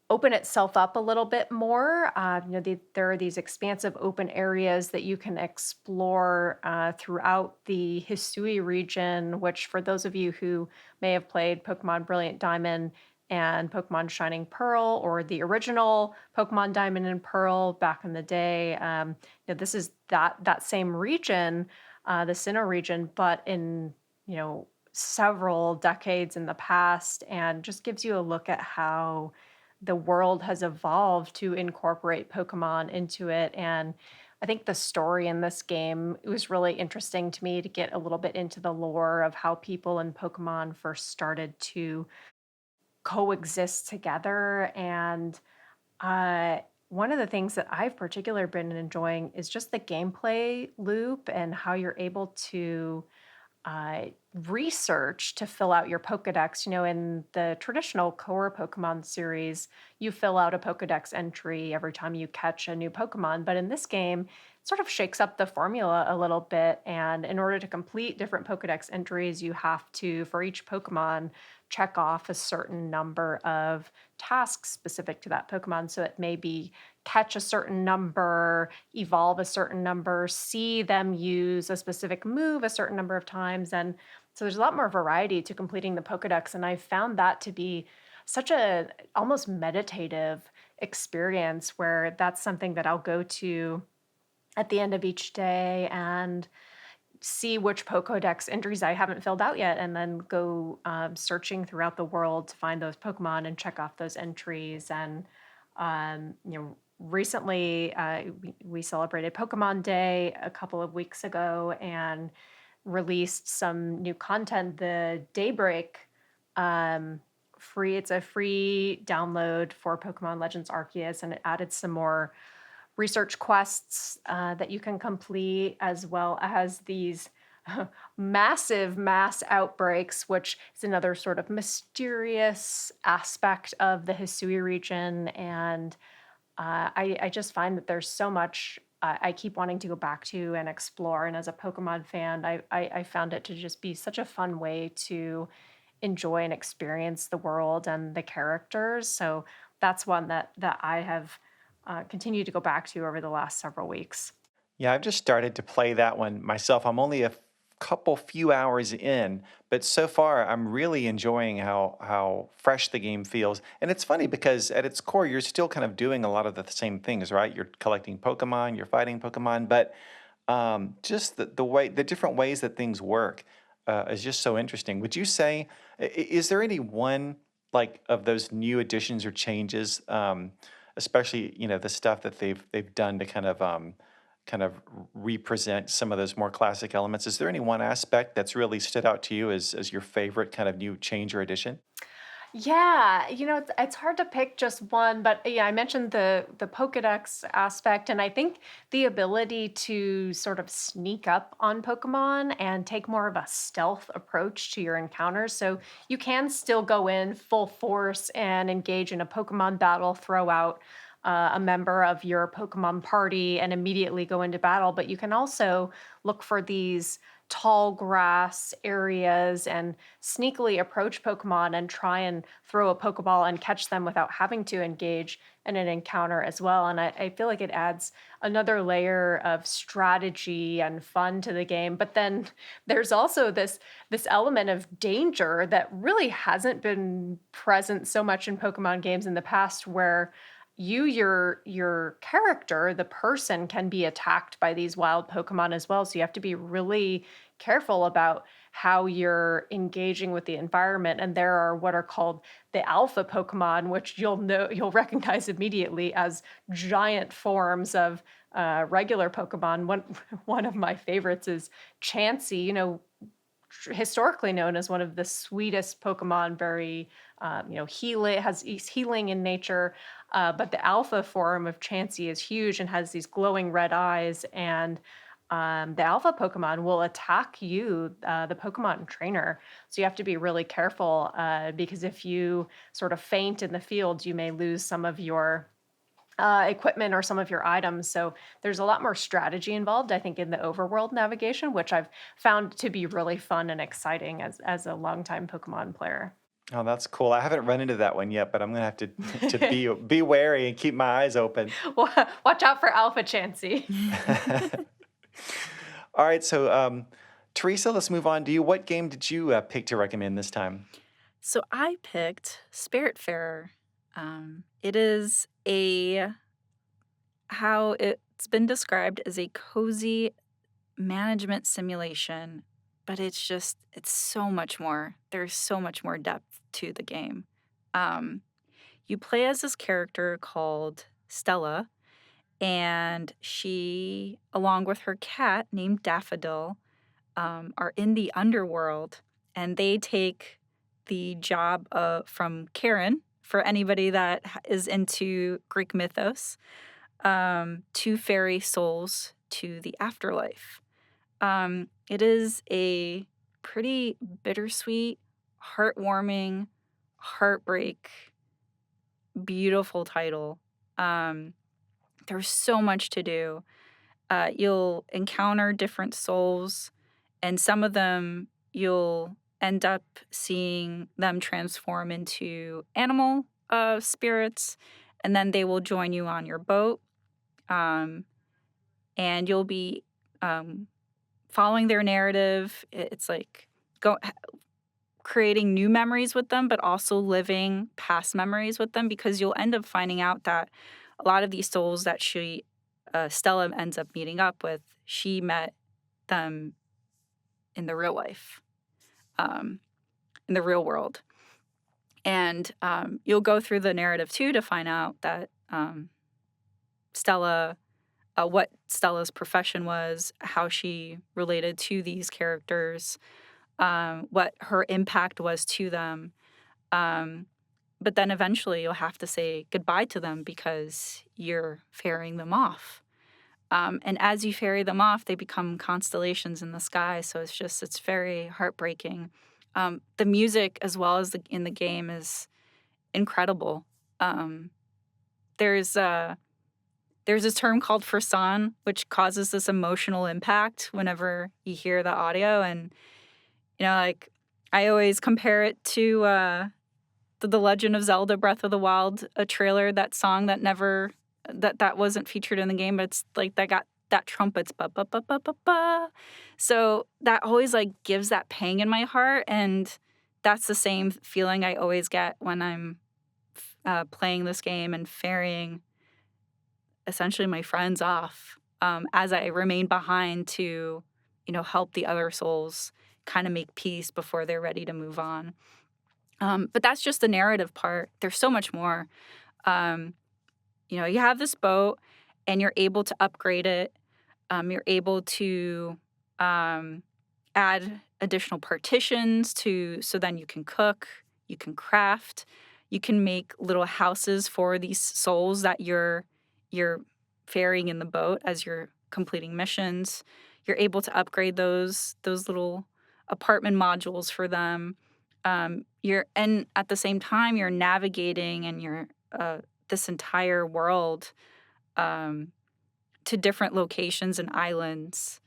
B: open itself up a little bit more. There are these expansive open areas that you can explore throughout the Hisui region, which for those of you who may have played Pokemon Brilliant Diamond and Pokemon Shining Pearl, or the original Pokemon Diamond and Pearl back in the day, this is that same region, the Sinnoh region, but in several decades in the past, and just gives you a look at how the world has evolved to incorporate Pokemon into it. And I think the story in this game, it was really interesting to me to get a little bit into the lore of how people in Pokemon first started to coexist together. And one of the things that I've particularly been enjoying is just the gameplay loop and how you're able to uh, research to fill out your Pokedex. In the traditional core Pokemon series, you fill out a Pokedex entry every time you catch a new Pokemon. But in this game, it sort of shakes up the formula a little bit. And in order to complete different Pokedex entries, you have to, for each Pokemon, check off a certain number of tasks specific to that Pokemon. So it may be catch a certain number, evolve a certain number, see them use a specific move a certain number of times. And so there's a lot more variety to completing the Pokedex. And I've found that to be such a almost meditative experience where that's something that I'll go to at the end of each day and see which Pokedex entries I haven't filled out yet, and then go searching throughout the world to find those Pokemon and check off those entries. And recently we celebrated Pokemon Day a couple of weeks ago and released some new content. The Daybreak it's a free download for Pokemon Legends Arceus, and it added some more research quests that you can complete, as well as these massive mass outbreaks, which is another sort of mysterious aspect of the Hisui region. And I just find that there's so much I keep wanting to go back to and explore. And as a Pokemon fan, I found it to just be such a fun way to enjoy and experience the world and the characters. So that's one that I have continued to go back to over the last several weeks.
A: Yeah, I've just started to play that one myself. I'm only a few hours in, but so far I'm really enjoying how fresh the game feels. And it's funny because at its core, you're still kind of doing a lot of the same things, right? You're collecting Pokemon, you're fighting Pokemon, but just the different ways that things work is just so interesting. Would you say, is there any one like of those new additions or changes, especially the stuff that they've done to kind of represent some of those more classic elements? Is there any one aspect that's really stood out to you as your favorite kind of new change or addition?
B: Yeah, it's hard to pick just one, but yeah, I mentioned the Pokédex aspect, and I think the ability to sort of sneak up on Pokemon and take more of a stealth approach to your encounters. So you can still go in full force and engage in a Pokemon battle, throw out a member of your Pokemon party, and immediately go into battle. But you can also look for these tall grass areas and sneakily approach Pokemon and try and throw a Pokeball and catch them without having to engage in an encounter as well. And I feel like it adds another layer of strategy and fun to the game. But then there's also this element of danger that really hasn't been present so much in Pokemon games in the past, where your character, the person, can be attacked by these wild Pokemon as well. So you have to be really careful about how you're engaging with the environment. And there are what are called the alpha Pokemon, which you'll recognize immediately as giant forms of regular Pokemon. One of my favorites is Chansey. Historically known as one of the sweetest Pokemon, very he's healing in nature. But the alpha form of Chansey is huge and has these glowing red eyes. And the alpha Pokemon will attack you, the Pokemon trainer. So you have to be really careful because if you sort of faint in the field, you may lose some of your equipment or some of your items. So there's a lot more strategy involved, I think, in the overworld navigation, which I've found to be really fun and exciting as a longtime Pokemon player.
A: Oh, that's cool. I haven't run into that one yet, but I'm gonna have to be wary and keep my eyes open.
B: Watch out for Alpha Chansey.
A: All right, so Theresa, let's move on to you. What game did you pick to recommend this time?
C: So I picked Spiritfarer. It is how it's been described as a cozy management simulation, but it's so much more. There's so much more depth to the game. You play as this character called Stella, and she, along with her cat named Daffodil, are in the underworld, and they take the job from Karen for anybody that is into Greek mythos, two fairy souls to the afterlife. It is a pretty bittersweet, heartwarming, heartbreak, beautiful title. There's so much to do. You'll encounter different souls, and some of them you'll end up seeing them transform into animal spirits, and then they will join you on your boat. Um, and you'll be following their narrative. It's like creating new memories with them, but also living past memories with them, because you'll end up finding out that a lot of these souls that Stella ends up meeting up with, she met them in the real life, in the real world. And you'll go through the narrative too to find out that Stella, what Stella's profession was, how she related to these characters, what her impact was to them. But then eventually you'll have to say goodbye to them because you're ferrying them off. And as you ferry them off, they become constellations in the sky. So it's very heartbreaking. The music, as well as in the game, is incredible. There's this term called frisson, which causes this emotional impact whenever you hear the audio. And, like, I always compare it to the Legend of Zelda Breath of the Wild, a trailer, that song that wasn't featured in the game, but it's like that got that trumpets ba ba ba ba ba ba. So that always like gives that pang in my heart, and that's the same feeling I always get when I'm playing this game and ferrying essentially my friends off, as I remain behind to help the other souls kind of make peace before they're ready to move on. But that's just the narrative part. There's so much more. You have this boat and you're able to upgrade it. You're able to add additional partitions so then you can cook, you can craft, you can make little houses for these souls that you're ferrying in the boat as you're completing missions. You're able to upgrade those little apartment modules for them. And at the same time, you're navigating and you're this entire world to different locations and islands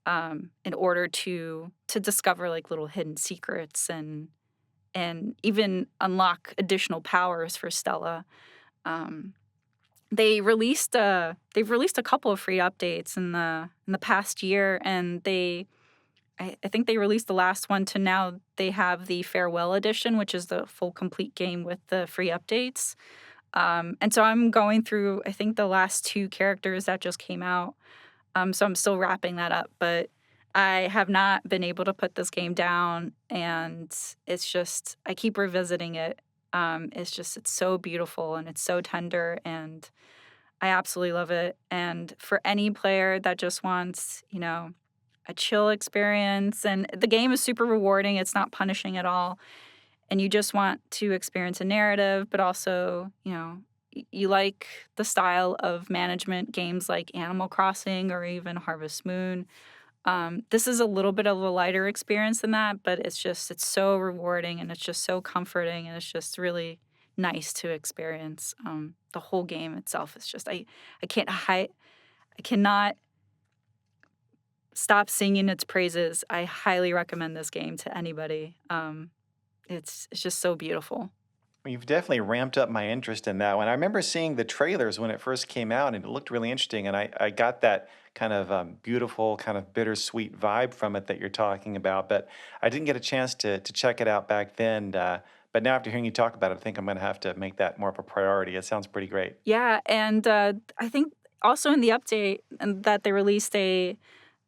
C: in order to discover like little hidden secrets and even unlock additional powers for Stella. They've released a couple of free updates in the past year, and I think they released the last one to now. They have the Farewell Edition, which is the full complete game with the free updates. And so I'm going through, I think, the last two characters that just came out. So I'm still wrapping that up. But I have not been able to put this game down. And it's just, I keep revisiting it. It's so beautiful and it's so tender. And I absolutely love it. And for any player that just wants, a chill experience, and the game is super rewarding. It's not punishing at all. And you just want to experience a narrative, but also, you like the style of management games like Animal Crossing or even Harvest Moon. This is a little bit of a lighter experience than that, but it's so rewarding and it's just so comforting, and it's just really nice to experience. The whole game itself is just, I cannot stop singing its praises. I highly recommend this game to anybody. It's just so beautiful.
A: Well, you've definitely ramped up my interest in that one. I remember seeing the trailers when it first came out, and it looked really interesting. And I got that kind of beautiful, kind of bittersweet vibe from it that you're talking about. But I didn't get a chance to check it out back then. But now, after hearing you talk about it, I think I'm going to have to make that more of a priority. It sounds pretty great.
C: Yeah, and I think also in the update that they released, they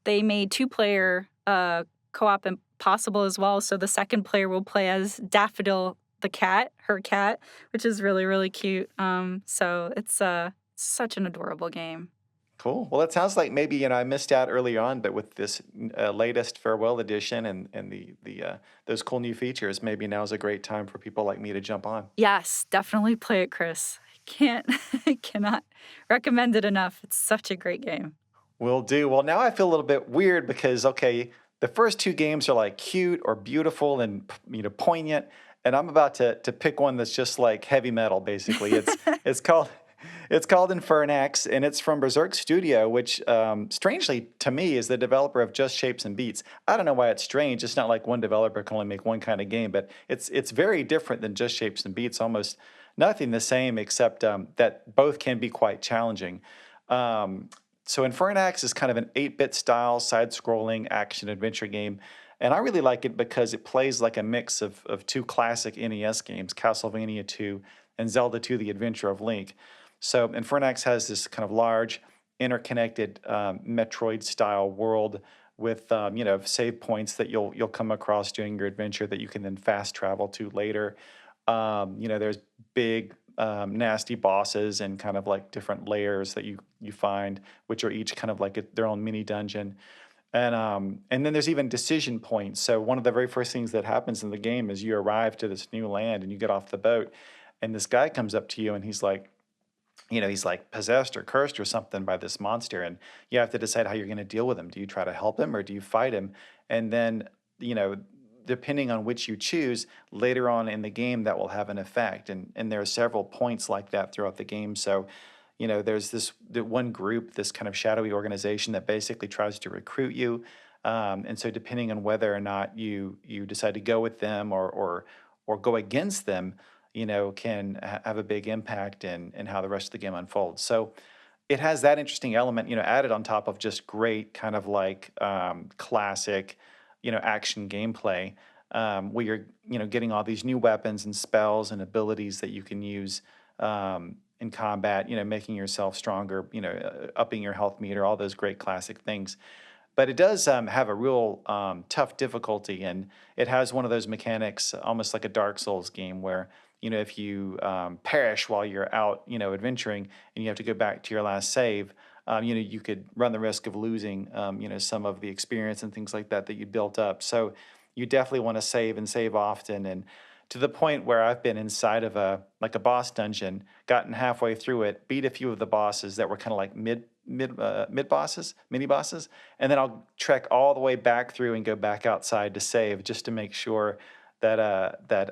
C: made two-player co-op possible as well. So the second player will play as Daffodil the cat, her cat, which is really, really cute. So it's such an adorable game.
A: Cool. Well, it sounds like maybe I missed out early on, but with this latest farewell edition and the those cool new features, maybe now is a great time for people like me to jump on.
C: Yes, definitely play it, Chris. I can't, I cannot recommend it enough. It's such a great game.
A: Will do. Well, now I feel a little bit weird because okay, the first two games are like cute or beautiful and poignant, and I'm about to pick one that's just like heavy metal. Basically, it's called it's called Infernax, and it's from Berserk Studio, which strangely to me is the developer of Just Shapes and Beats. I don't know why it's strange. It's not like one developer can only make one kind of game, but it's very different than Just Shapes and Beats. Almost nothing the same except that both can be quite challenging. Um, so Infernax is kind of an 8-bit style side-scrolling action adventure game, and I really like it because it plays like a mix of two classic NES games, Castlevania 2 and Zelda 2: The Adventure of Link. So Infernax has this kind of large, interconnected Metroid-style world with save points that you'll come across during your adventure that you can then fast travel to later. There's big, nasty bosses and kind of like different layers that you find, which are each kind of like their own mini dungeon. And then there's even decision points. So one of the very first things that happens in the game is you arrive to this new land and you get off the boat, and this guy comes up to you and he's like possessed or cursed or something by this monster, and you have to decide how you're going to deal with him. Do you try to help him or do you fight him? And then, you know, depending on which you choose later on in the game, that will have an effect. And there are several points like that throughout the game. So, there's the one group, this kind of shadowy organization that basically tries to recruit you. And so depending on whether or not you decide to go with them or go against them, can have a big impact in how the rest of the game unfolds. So it has that interesting element, added on top of just great kind of like classic, action gameplay, where you're, getting all these new weapons and spells and abilities that you can use in combat, making yourself stronger, upping your health meter, all those great classic things. But it does have a real tough difficulty, and it has one of those mechanics, almost like a Dark Souls game, where if you perish while you're out, adventuring, and you have to go back to your last save, you could run the risk of losing, some of the experience and things like that you built up. So you definitely want to save and save often, and to the point where I've been inside of a boss dungeon, gotten halfway through it, beat a few of the bosses that were kind of like mid bosses, mini bosses, and then I'll trek all the way back through and go back outside to save just to make sure that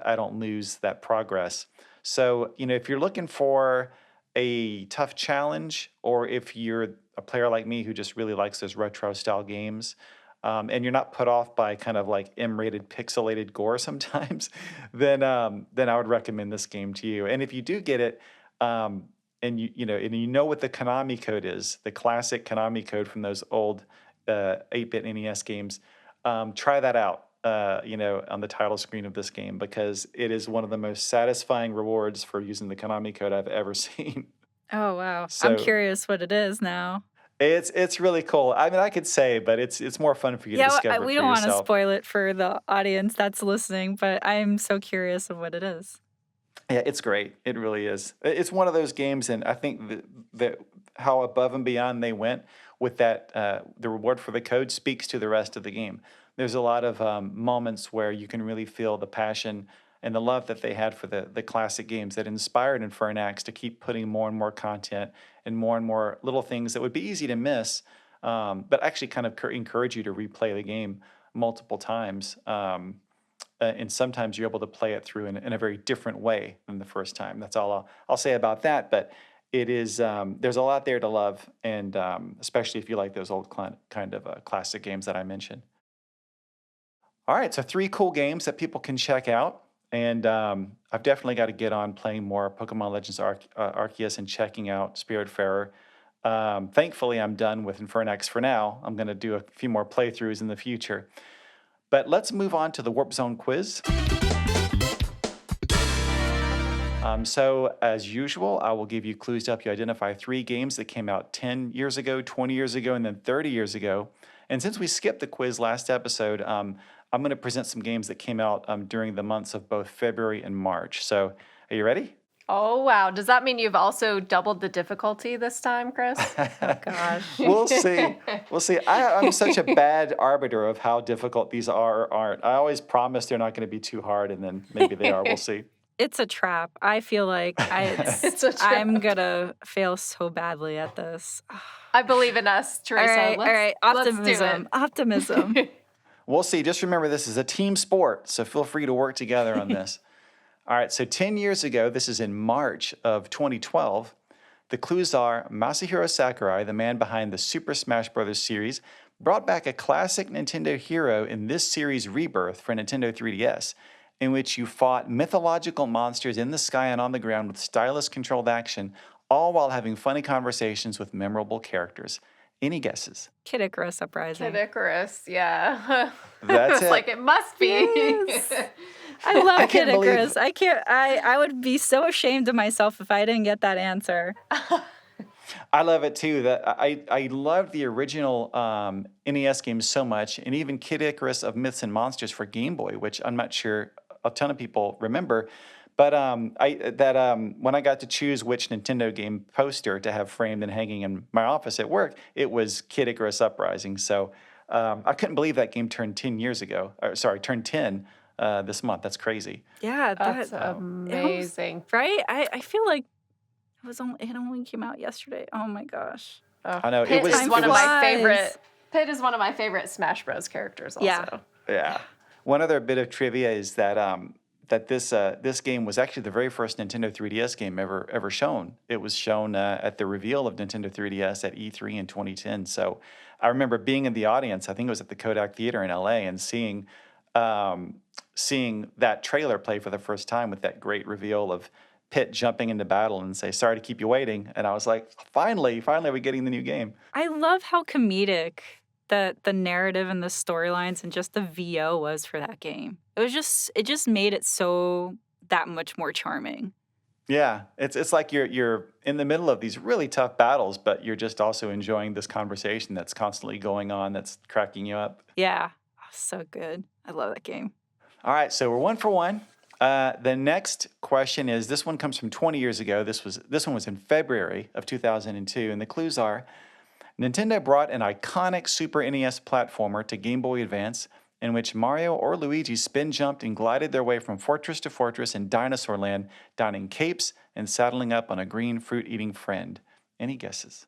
A: I don't lose that progress. So if you're looking for a tough challenge, or if you're a player like me who just really likes those retro style games, and you're not put off by kind of like M-rated pixelated gore sometimes, then I would recommend this game to you. And if you do get it, and you know what the Konami code is, the classic Konami code from those old 8-bit NES games, try that out. On the title screen of this game, because it is one of the most satisfying rewards for using the Konami code I've ever seen.
C: Oh, wow. I'm
A: So
C: curious what it is now.
A: it's really cool. I mean, I could say, but it's more fun for you to
C: Yeah,
A: discover
C: we
A: for
C: don't want to
A: yourself.
C: spoil it for the audience that's listening, but I'm so curious of what it is.
A: Yeah, it's great. It really is. It's one of those games, and I think that how above and beyond they went with that, the reward for the code speaks to the rest of the game. There's a lot of moments where you can really feel the passion and the love that they had for the classic games that inspired Infernax to keep putting more and more content and more little things that would be easy to miss, but actually kind of encourage you to replay the game multiple times. And sometimes you're able to play it through in a very different way than the first time. That's all I'll say about that. But it is there's a lot there to love, and especially if you like those old kind of classic games that I mentioned. All right, so 3 cool games that people can check out, and I've definitely got to get on playing more Pokemon Legends Arceus and checking out Spiritfarer. Thankfully, I'm done with Infernax for now. I'm going to do a few more playthroughs in the future. But let's move on to the Warp Zone quiz. So, as usual, I will give you clues to help you identify 3 games that came out 10 years ago, 20 years ago, and then 30 years ago. And since we skipped the quiz last episode, I'm going to present some games that came out during the months of both February and March. So, are you ready?
B: Oh, wow. Does that mean you've also doubled the difficulty this time, Chris?
C: Oh gosh.
A: We'll see. We'll see. I'm such a bad arbiter of how difficult these are or aren't. I always promise they're not going to be too hard, and then maybe they are. We'll see.
C: It's a trap. I feel like
B: It's a trap.
C: I'm gonna fail so badly at this.
B: I believe in us, Theresa.
C: All right. Optimism. Optimism.
A: We'll see. Just remember, this is a team sport, so feel free to work together on this. All right, so 10 years ago, this is in March of 2012, the clues are Masahiro Sakurai, the man behind the Super Smash Bros. Series, brought back a classic Nintendo hero in this series' rebirth for Nintendo 3DS, in which you fought mythological monsters in the sky and on the ground with stylus-controlled action, all while having funny conversations with memorable characters. Any guesses?
C: Kid Icarus Uprising.
B: Kid Icarus, yeah.
A: That's
B: It's
A: it.
B: like it must be.
C: Yes. I love Kid
A: can't believe-
C: Icarus. I would be so ashamed of myself if I didn't get that answer.
A: I love it too. That I loved the original NES games so much, and even Kid Icarus of Myths and Monsters for Game Boy, which I'm not sure a ton of people remember. But when I got to choose which Nintendo game poster to have framed and hanging in my office at work, it was Kid Icarus Uprising. So I couldn't believe that game turned 10 years ago. Turned 10 this month. That's crazy.
C: Yeah,
B: That's
C: that
B: amazing.
C: right. I feel like it only came out yesterday. Oh my gosh.
B: Oh,
A: I know, it
B: Pit
A: was-
B: is one
A: it
B: of my
C: was-
B: favorite. Pit is one of my favorite Smash Bros. Characters. Also.
C: Yeah.
A: Yeah. One other bit of trivia is that this game was actually the very first Nintendo 3DS game ever shown. It was shown at the reveal of Nintendo 3DS at E3 in 2010. So I remember being in the audience. I think it was at the Kodak Theater in LA, and seeing that trailer play for the first time with that great reveal of Pit jumping into battle and say, "Sorry to keep you waiting." And I was like, finally we're getting the new game.
C: I love how comedic the narrative and the storylines and just the VO was for that game. It just made it so that much more charming.
A: Yeah, it's like you're in the middle of these really tough battles, but you're just also enjoying this conversation that's constantly going on, that's cracking you up.
C: Yeah. Oh, so good. I love that game.
A: All right, so we're 1 for 1. The next question is, this one comes from 20 years ago. This one was in February of 2002, and the clues are: Nintendo brought an iconic Super NES platformer to Game Boy Advance, in which Mario or Luigi spin jumped and glided their way from fortress to fortress in Dinosaur Land, donning capes and saddling up on a green fruit-eating friend. Any guesses?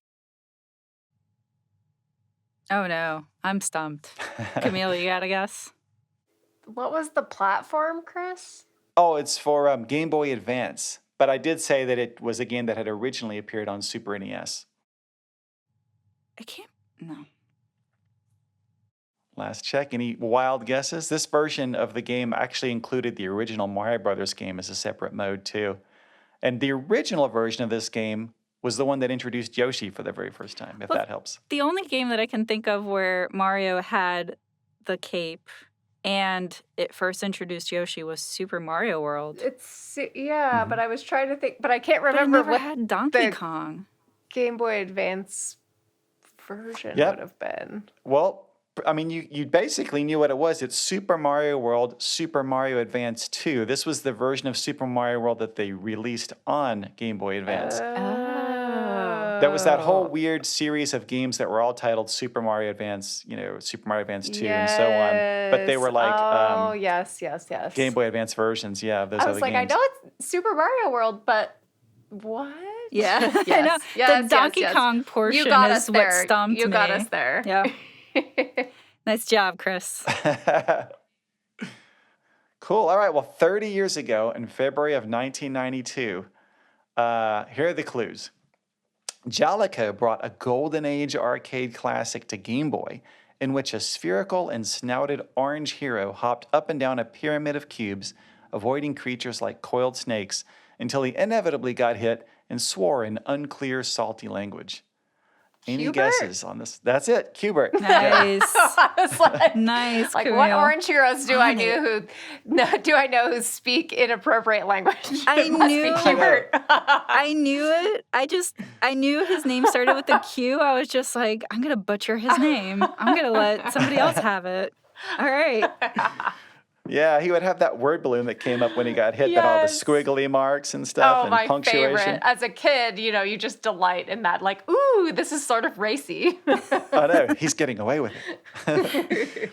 C: Oh no, I'm stumped. Camille, you got a guess?
B: What was the platform, Chris?
A: Oh, it's for Game Boy Advance. But I did say that it was a game that had originally appeared on Super NES.
C: I can't. No.
A: Last check. Any wild guesses? This version of the game actually included the original Mario Brothers game as a separate mode too. And the original version of this game was the one that introduced Yoshi for the very first time, if
C: Well,
A: that helps.
C: The only game that I can think of where Mario had the cape and it first introduced Yoshi was Super Mario World.
B: But I was trying to think, but I can't
C: But it
B: remember
C: never
B: what
C: had Donkey
B: the-
C: Kong.
B: Game Boy Advance version
A: Yep.
B: would have been.
A: Well, I mean, you basically knew what it was. It's Super Mario World, Super Mario Advance 2. This was the version of Super Mario World that they released on Game Boy Advance. There was that whole weird series of games that were all titled Super Mario Advance, Super Mario Advance 2 and so on. But they were like
B: yes.
A: Game Boy Advance versions, of those
B: I
A: other
B: was like,
A: games.
B: I know it's Super Mario World, but what?
C: Yeah, I
B: Yes,
C: know.
B: yes,
C: The Donkey
B: yes.
C: Kong portion
B: You got
C: is
B: us
C: what
B: there.
C: stumped
B: You
C: me.
B: got us there.
C: Yeah. Nice job, Chris.
A: Cool. All right. Well, 30 years ago, in February of 1992, here are the clues. Jalico brought a Golden Age arcade classic to Game Boy, in which a spherical and snouted orange hero hopped up and down a pyramid of cubes, avoiding creatures like coiled snakes, until he inevitably got hit and swore in unclear, salty language. Any
B: Hubert?
A: guesses on this? That's it, Hubert.
C: Nice.
B: I was like,
C: Nice,
B: like what
C: Camille.
B: orange heroes do I
C: On
B: know who speak inappropriate language?
C: I
B: It must
C: knew-
B: be Hubert.
C: I knew it. I knew his name started with a Q. I was just like, I'm going to butcher his name. I'm going to let somebody else have it. All right.
A: Yeah, he would have that word balloon that came up when he got hit, that all the
B: Yes.
A: squiggly marks and stuff
B: Oh,
A: and
B: my
A: punctuation.
B: favorite. As a kid, you just delight in that. Like, ooh, this is sort of racy.
A: I know, he's getting away with it.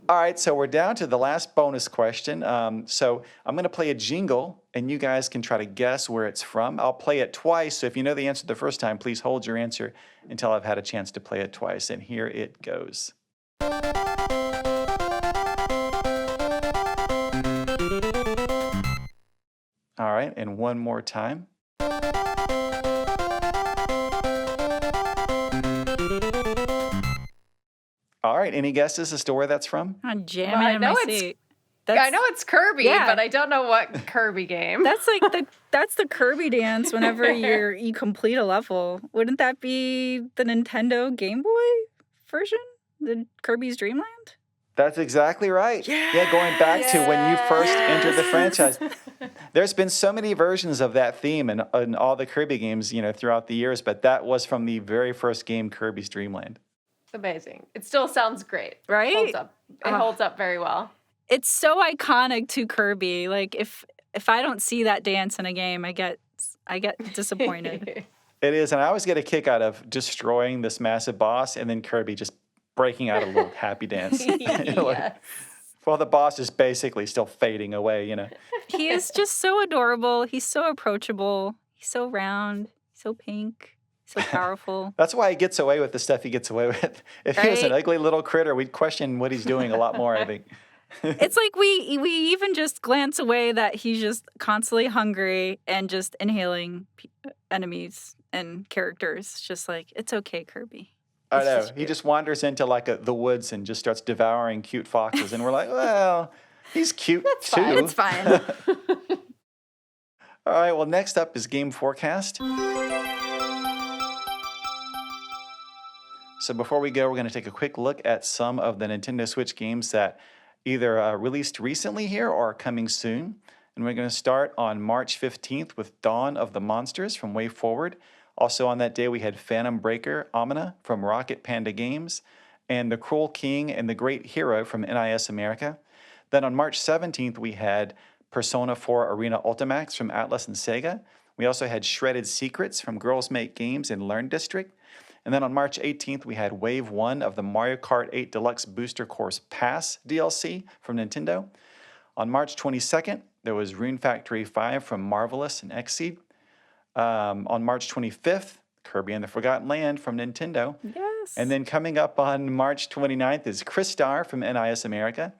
A: All right, so we're down to the last bonus question. So I'm going to play a jingle, and you guys can try to guess where it's from. I'll play it twice, so if you know the answer the first time, please hold your answer until I've had a chance to play it twice. And here it goes. All right, and one more time. All right, any guesses as to where that's from?
C: I'm jamming
B: Well, I
C: in
B: know
C: my
B: it's-
C: seat.
B: I know it's Kirby,
C: Yeah.
B: but I don't know what Kirby game.
C: That's like that's the Kirby dance whenever you complete a level. Wouldn't that be the Nintendo Game Boy version? The Kirby's Dream Land?
A: That's exactly right. Yeah, going back to when you first entered the franchise. There's been so many versions of that theme in all the Kirby games, throughout the years, but that was from the very first game, Kirby's Dream Land.
B: Amazing. It still sounds great.
C: Right?
B: Holds up. It holds up very well.
C: It's so iconic to Kirby. Like if I don't see that dance in a game, I get disappointed.
A: It is, and I always get a kick out of destroying this massive boss and then Kirby just breaking out a little happy dance.
B: Yes.
A: While the boss is basically still fading away.
C: He is just so adorable. He's so approachable. He's so round. He's so pink. So powerful.
A: That's why he gets away with the stuff he gets away with. If he was an
C: Right?
A: ugly little critter, we'd question what he's doing a lot more, I think.
C: It's like we even just glance away that he's just constantly hungry and just inhaling enemies and characters. Just like, it's okay, Kirby.
A: I
C: It's
A: know.
C: just
A: He
C: great.
A: just wanders into the woods and just starts devouring cute foxes. And we're like, well, he's cute too.
B: fine.
C: It's fine.
A: All right, well, next up is Game Forecast. So before we go, we're going to take a quick look at some of the Nintendo Switch games that either released recently here or are coming soon. And we're going to start on March 15th with Dawn of the Monsters from Way Forward. Also on that day, we had Phantom Breaker Omina from Rocket Panda Games and The Cruel King and the Great Hero from NIS America. Then on March 17th, we had Persona 4 Arena Ultimax from Atlas and Sega. We also had Shredded Secrets from Girls Make Games and Learn District. And then on March 18th, we had Wave 1 of the Mario Kart 8 Deluxe Booster Course Pass DLC from Nintendo. On March 22nd, there was Rune Factory 5 from Marvelous and Xseed. On March 25th, Kirby and the Forgotten Land from Nintendo.
C: Yes.
A: And then coming up on March 29th is Crystar from NIS America.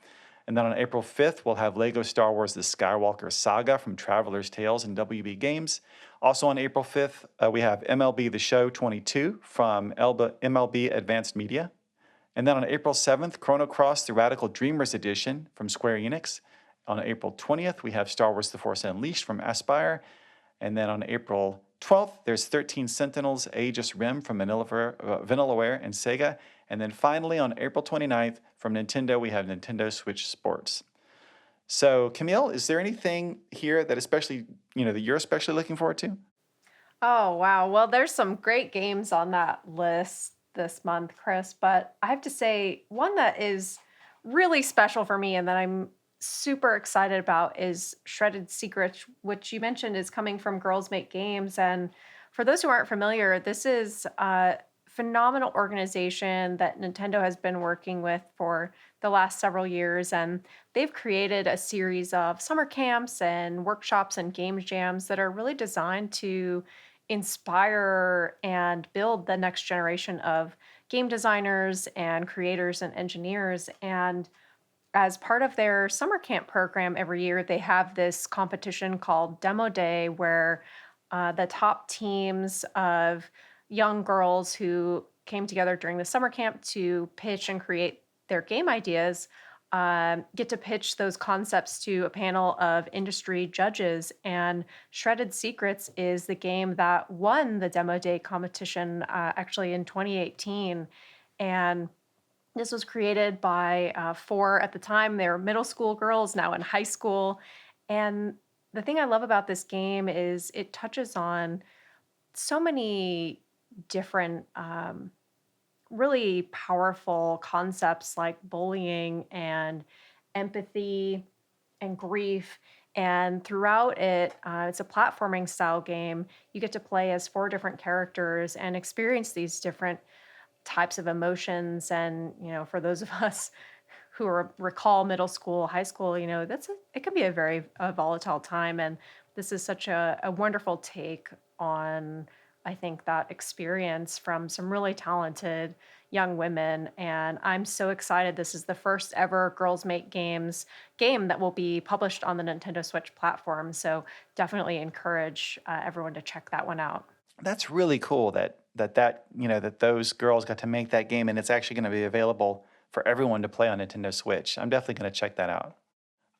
A: And then on April 5th, we'll have Lego Star Wars The Skywalker Saga from Traveler's Tales and WB Games. Also on April 5th, we have MLB The Show 22 from MLB Advanced Media. And then on April 7th, Chrono Cross The Radical Dreamers Edition from Square Enix. On April 20th, we have Star Wars The Force Unleashed from Aspyr. And then on April 12th, there's 13 Sentinels Aegis Rim from Vanillaware and Sega. And then finally, on April 29th, from Nintendo, we have Nintendo Switch Sports. So, Camille, is there anything here that especially, that you're especially looking forward to?
B: Oh, wow. Well, there's some great games on that list this month, Chris, but I have to say one that is really special for me and that I'm super excited about is Shredded Secrets, which you mentioned is coming from Girls Make Games. And for those who aren't familiar, this is a phenomenal organization that Nintendo has been working with for the last several years. And they've created a series of summer camps and workshops and game jams that are really designed to inspire and build the next generation of game designers and creators and engineers. And as part of their summer camp program every year, they have this competition called Demo Day where the top teams of young girls who came together during the summer camp to pitch and create their game ideas get to pitch those concepts to a panel of industry judges. And Shredded Secrets is the game that won the Demo Day competition actually in 2018. And this was created by 4, at the time, they were middle school girls, now in high school. And the thing I love about this game is it touches on so many different, really powerful concepts like bullying and empathy and grief. And throughout it, it's a platforming style game. You get to play as 4 different characters and experience these different types of emotions. And, for those of us who recall middle school, high school, it can be a very volatile time. And this is such a wonderful take on, I think, that experience from some really talented young women. And I'm so excited. This is the first ever Girls Make Games game that will be published on the Nintendo Switch platform. So definitely encourage everyone to check that one out.
A: That's really cool that those girls got to make that game, and it's actually going to be available for everyone to play on Nintendo Switch. I'm definitely going to check that out.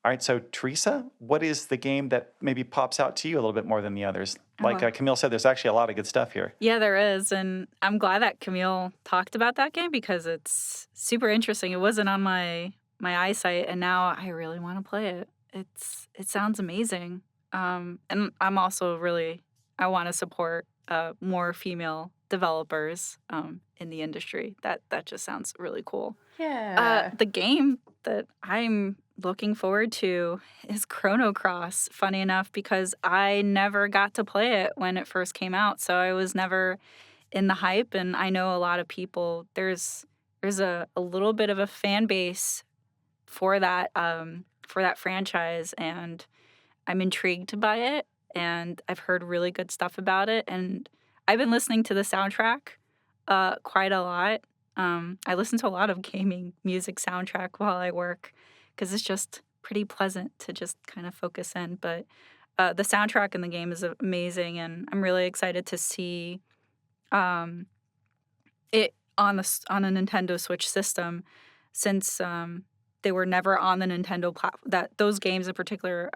A: All right, so Theresa, what is the game that maybe pops out to you a little bit more than the others? Like Camille said, there's actually a lot of good stuff here.
C: Yeah, there is. And I'm glad that Camille talked about that game because it's super interesting. It wasn't on my eyesight, and now I really want to play it. It sounds amazing. And I'm also I want to support more female developers in the industry. That just sounds really cool.
B: Yeah.
C: The game that I'm looking forward to is Chrono Cross, funny enough, because I never got to play it when it first came out. So I was never in the hype, and I know a lot of people, there's a little bit of a fan base for that franchise, and I'm intrigued by it, and I've heard really good stuff about it, and I've been listening to the soundtrack quite a lot. I listen to a lot of gaming music soundtrack while I work because it's just pretty pleasant to just kind of focus in. But the soundtrack in the game is amazing, and I'm really excited to see it on a Nintendo Switch system, since they were never on the Nintendo platform. Those games in particular,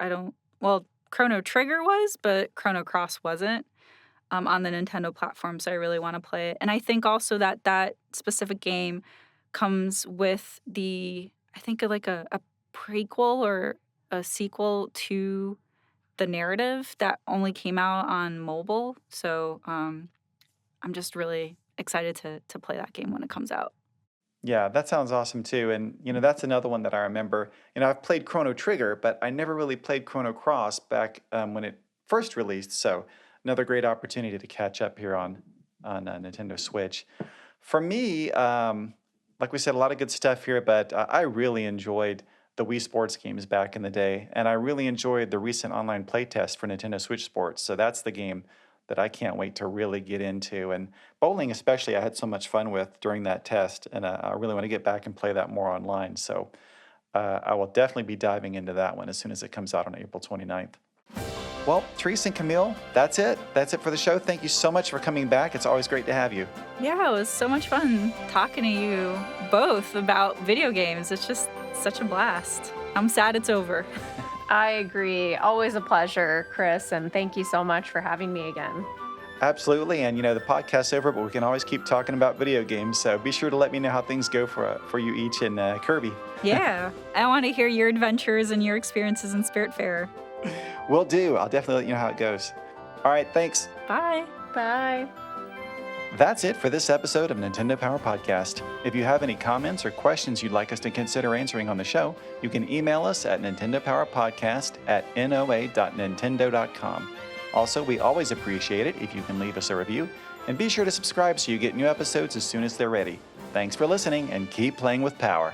C: Chrono Trigger was, but Chrono Cross wasn't on the Nintendo platform, so I really want to play it. And I think also that specific game comes with I think like a prequel or a sequel to the narrative that only came out on mobile. So I'm just really excited to play that game when it comes out.
A: Yeah, that sounds awesome too. And, that's another one that I remember. I've played Chrono Trigger, but I never really played Chrono Cross back when it first released. So another great opportunity to catch up here on Nintendo Switch. For me, like we said, a lot of good stuff here, but I really enjoyed the Wii Sports games back in the day, and I really enjoyed the recent online playtest for Nintendo Switch Sports. So that's the game that I can't wait to really get into. And bowling especially, I had so much fun with during that test, and I really want to get back and play that more online. So I will definitely be diving into that one as soon as it comes out on April 29th. Well, Theresa and Camille, that's it. That's it for the show. Thank you so much for coming back. It's always great to have you.
C: Yeah, it was so much fun talking to you both about video games. It's just such a blast. I'm sad it's over.
B: I agree. Always a pleasure, Chris, and thank you so much for having me again.
A: Absolutely. And, the podcast's over, but we can always keep talking about video games. So be sure to let me know how things go for you each and Kirby.
C: Yeah. I want to hear your adventures and your experiences in Spiritfarer.
A: Will do. I'll definitely let you know how it goes. All right. Thanks.
C: Bye.
B: Bye.
A: That's it for this episode of Nintendo Power Podcast. If you have any comments or questions you'd like us to consider answering on the show, you can email us at nintendopowerpodcast@noa.nintendo.com. Also, we always appreciate it if you can leave us a review, and be sure to subscribe so you get new episodes as soon as they're ready. Thanks for listening, and keep playing with power.